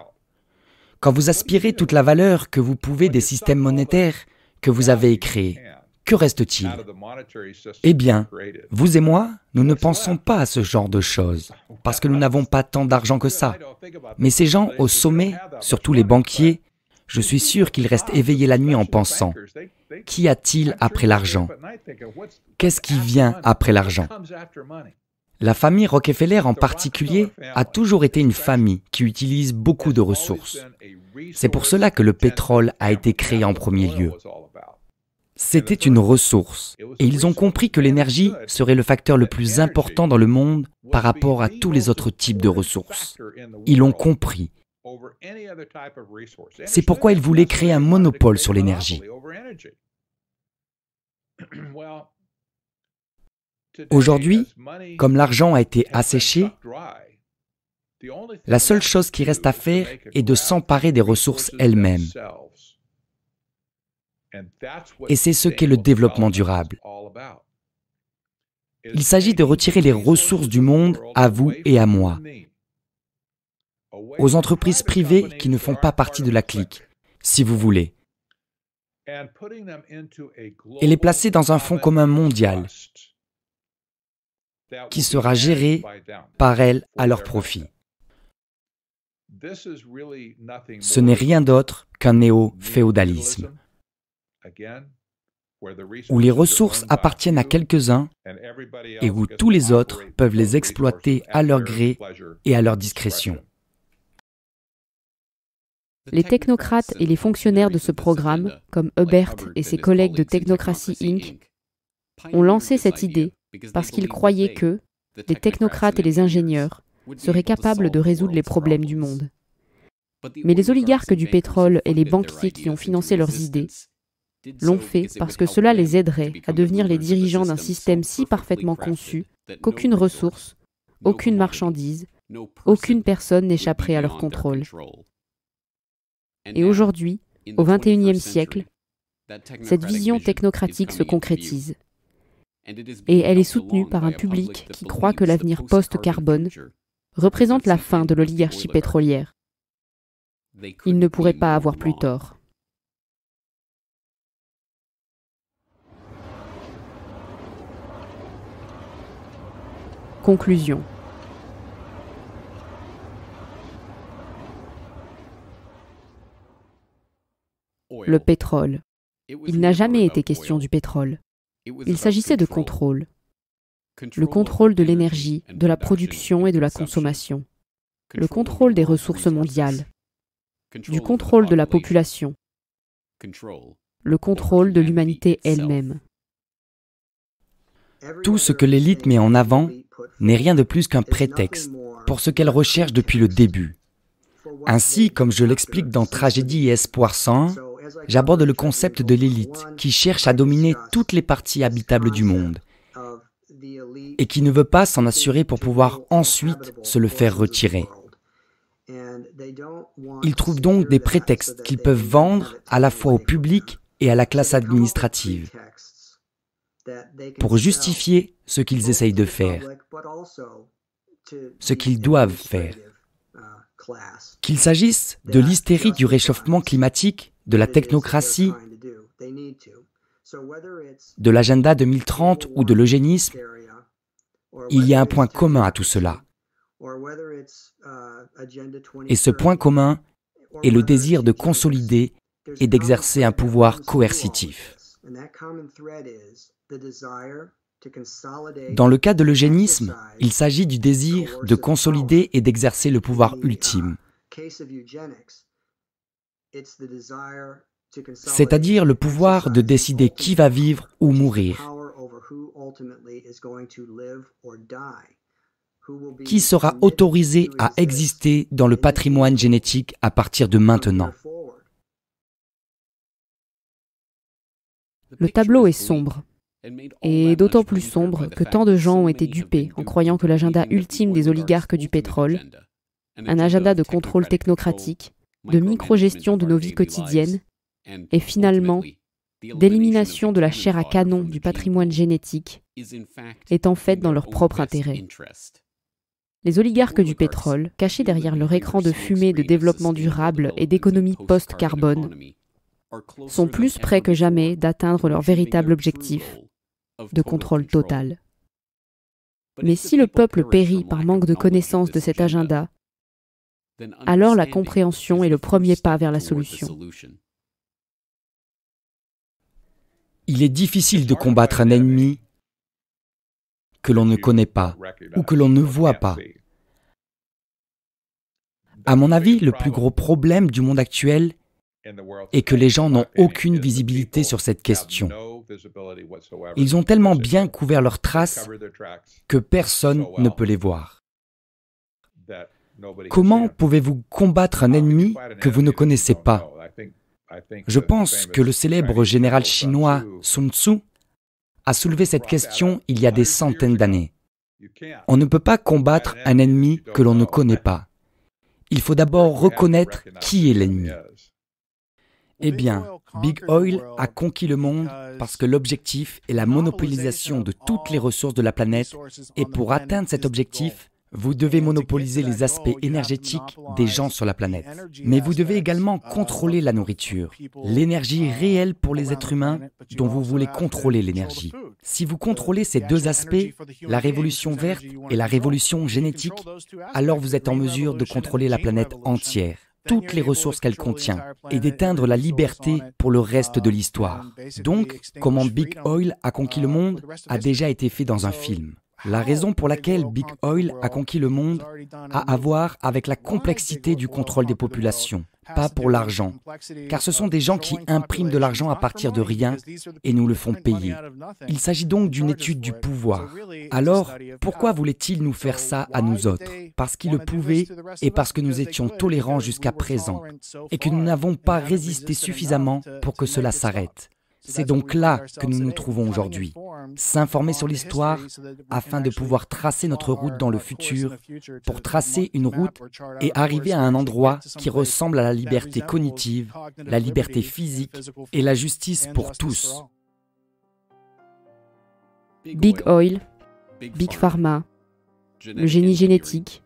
Quand vous aspirez toute la valeur que vous pouvez des systèmes monétaires que vous avez créés, que reste-t-il? Eh bien, vous et moi, nous ne pensons pas à ce genre de choses, parce que nous n'avons pas tant d'argent que ça. Mais ces gens au sommet, surtout les banquiers, je suis sûr qu'ils restent éveillés la nuit en pensant « Qu'y a-t-il après l'argent? Qu'est-ce qui vient après l'argent ?» La famille Rockefeller en particulier a toujours été une famille qui utilise beaucoup de ressources. C'est pour cela que le pétrole a été créé en premier lieu. C'était une ressource, et ils ont compris que l'énergie serait le facteur le plus important dans le monde par rapport à tous les autres types de ressources. Ils l'ont compris. C'est pourquoi ils voulaient créer un monopole sur l'énergie. Aujourd'hui, comme l'argent a été asséché, la seule chose qui reste à faire est de s'emparer des ressources elles-mêmes. Et c'est ce qu'est le développement durable. Il s'agit de retirer les ressources du monde à vous et à moi, aux entreprises privées qui ne font pas partie de la clique, si vous voulez, et les placer dans un fonds commun mondial qui sera géré par elles à leur profit. Ce n'est rien d'autre qu'un néo-féodalisme, où les ressources appartiennent à quelques-uns et où tous les autres peuvent les exploiter à leur gré et à leur discrétion. Les technocrates et les fonctionnaires de ce programme, comme Hubert et ses collègues de Technocracy Inc., ont lancé cette idée parce qu'ils croyaient que les technocrates et les ingénieurs seraient capables de résoudre les problèmes du monde. Mais les oligarques du pétrole et les banquiers qui ont financé leurs idées l'ont fait parce que cela les aiderait à devenir les dirigeants d'un système si parfaitement conçu qu'aucune ressource, aucune marchandise, aucune personne n'échapperait à leur contrôle. Et aujourd'hui, au XXIe siècle, cette vision technocratique se concrétise. Et elle est soutenue par un public qui croit que l'avenir post-carbone représente la fin de l'oligarchie pétrolière. Il ne pourrait pas avoir plus tort. Conclusion. Le pétrole. Il n'a jamais été question du pétrole. Il s'agissait de contrôle. Le contrôle de l'énergie, de la production et de la consommation. Le contrôle des ressources mondiales. Du contrôle de la population. Le contrôle de l'humanité elle-même. Tout ce que l'élite met en avant n'est rien de plus qu'un prétexte pour ce qu'elle recherche depuis le début. Ainsi, comme je l'explique dans Tragédie et Espoir 101, j'aborde le concept de l'élite qui cherche à dominer toutes les parties habitables du monde et qui ne veut pas s'en assurer pour pouvoir ensuite se le faire retirer. Ils trouvent donc des prétextes qu'ils peuvent vendre à la fois au public et à la classe administrative pour justifier ce qu'ils essayent de faire, ce qu'ils doivent faire. Qu'il s'agisse de l'hystérie du réchauffement climatique, de la technocratie, de l'agenda 2030 ou de l'eugénisme, Il y a un point commun à tout cela. Et ce point commun est le désir de consolider et d'exercer un pouvoir coercitif. Dans le cas de l'eugénisme, il s'agit du désir de consolider et d'exercer le pouvoir ultime, c'est-à-dire le pouvoir de décider qui va vivre ou mourir, qui sera autorisé à exister dans le patrimoine génétique à partir de maintenant. Le tableau est sombre. Et d'autant plus sombre que tant de gens ont été dupés en croyant que l'agenda ultime des oligarques du pétrole, un agenda de contrôle technocratique, de micro-gestion de nos vies quotidiennes, et finalement d'élimination de la chair à canon du patrimoine génétique, est en fait dans leur propre intérêt. Les oligarques du pétrole, cachés derrière leur écran de fumée de développement durable et d'économie post-carbone, sont plus près que jamais d'atteindre leur véritable objectif, de contrôle total. Mais si le peuple périt par manque de connaissance de cet agenda, alors la compréhension est le premier pas vers la solution. Il est difficile de combattre un ennemi que l'on ne connaît pas ou que l'on ne voit pas. À mon avis, le plus gros problème du monde actuel est que les gens n'ont aucune visibilité sur cette question. Ils ont tellement bien couvert leurs traces que personne ne peut les voir. Comment pouvez-vous combattre un ennemi que vous ne connaissez pas? Je pense que le célèbre général chinois Sun Tzu a soulevé cette question il y a des centaines d'années. On ne peut pas combattre un ennemi que l'on ne connaît pas. Il faut d'abord reconnaître qui est l'ennemi. Eh bien, Big Oil a conquis le monde parce que l'objectif est la monopolisation de toutes les ressources de la planète et pour atteindre cet objectif, vous devez monopoliser les aspects énergétiques des gens sur la planète. Mais vous devez également contrôler la nourriture, l'énergie réelle pour les êtres humains dont vous voulez contrôler l'énergie. Si vous contrôlez ces deux aspects, la révolution verte et la révolution génétique, alors vous êtes en mesure de contrôler la planète entière, toutes les ressources qu'elle contient, et d'éteindre la liberté pour le reste de l'histoire. Donc, comment Big Oil a conquis le monde a déjà été fait dans un film. La raison pour laquelle Big Oil a conquis le monde a à voir avec la complexité du contrôle des populations, pas pour l'argent, car ce sont des gens qui impriment de l'argent à partir de rien et nous le font payer. Il s'agit donc d'une étude du pouvoir. Alors, pourquoi voulait-il nous faire ça à nous autres? Parce qu'il le pouvait et parce que nous étions tolérants jusqu'à présent et que nous n'avons pas résisté suffisamment pour que cela s'arrête. C'est donc là que nous nous trouvons aujourd'hui, s'informer sur l'histoire afin de pouvoir tracer notre route dans le futur, pour tracer une route et arriver à un endroit qui ressemble à la liberté cognitive, la liberté physique et la justice pour tous. Big Oil, Big Pharma, le génie génétique,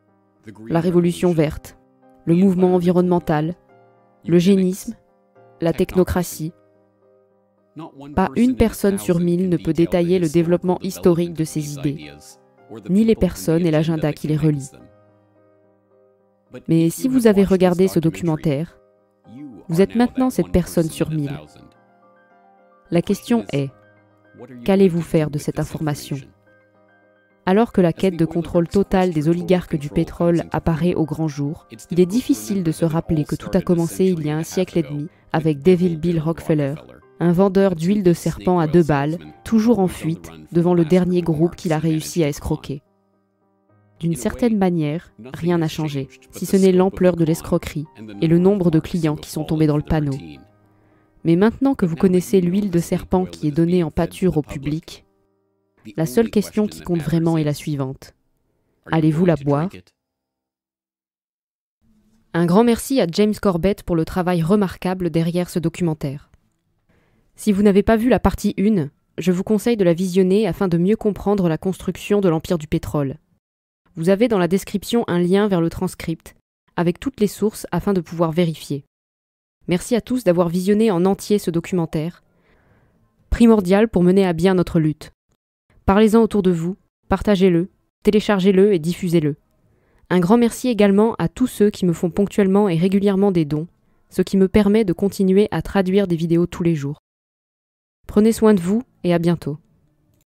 la révolution verte, le mouvement environnemental, l'eugénisme, la technocratie. Pas une personne sur 1000 ne peut détailler le développement historique de ces idées, ni les personnes et l'agenda qui les relient. Mais si vous avez regardé ce documentaire, vous êtes maintenant cette personne sur 1000. La question est, qu'allez-vous faire de cette information? Alors que la quête de contrôle total des oligarques du pétrole apparaît au grand jour, il est difficile de se rappeler que tout a commencé il y a un siècle et demi avec Devil Bill Rockefeller, un vendeur d'huile de serpent à 2 balles, toujours en fuite devant le dernier groupe qu'il a réussi à escroquer. D'une certaine manière, rien n'a changé, si ce n'est l'ampleur de l'escroquerie et le nombre de clients qui sont tombés dans le panneau. Mais maintenant que vous connaissez l'huile de serpent qui est donnée en pâture au public, la seule question qui compte vraiment est la suivante. Allez-vous la boire? Un grand merci à James Corbett pour le travail remarquable derrière ce documentaire. Si vous n'avez pas vu la partie 1, je vous conseille de la visionner afin de mieux comprendre la construction de l'Empire du pétrole. Vous avez dans la description un lien vers le transcript, avec toutes les sources afin de pouvoir vérifier. Merci à tous d'avoir visionné en entier ce documentaire, primordial pour mener à bien notre lutte. Parlez-en autour de vous, partagez-le téléchargez-le et diffusez-le. Un grand merci également à tous ceux qui me font ponctuellement et régulièrement des dons, ce qui me permet de continuer à traduire des vidéos tous les jours. Prenez soin de vous et à bientôt.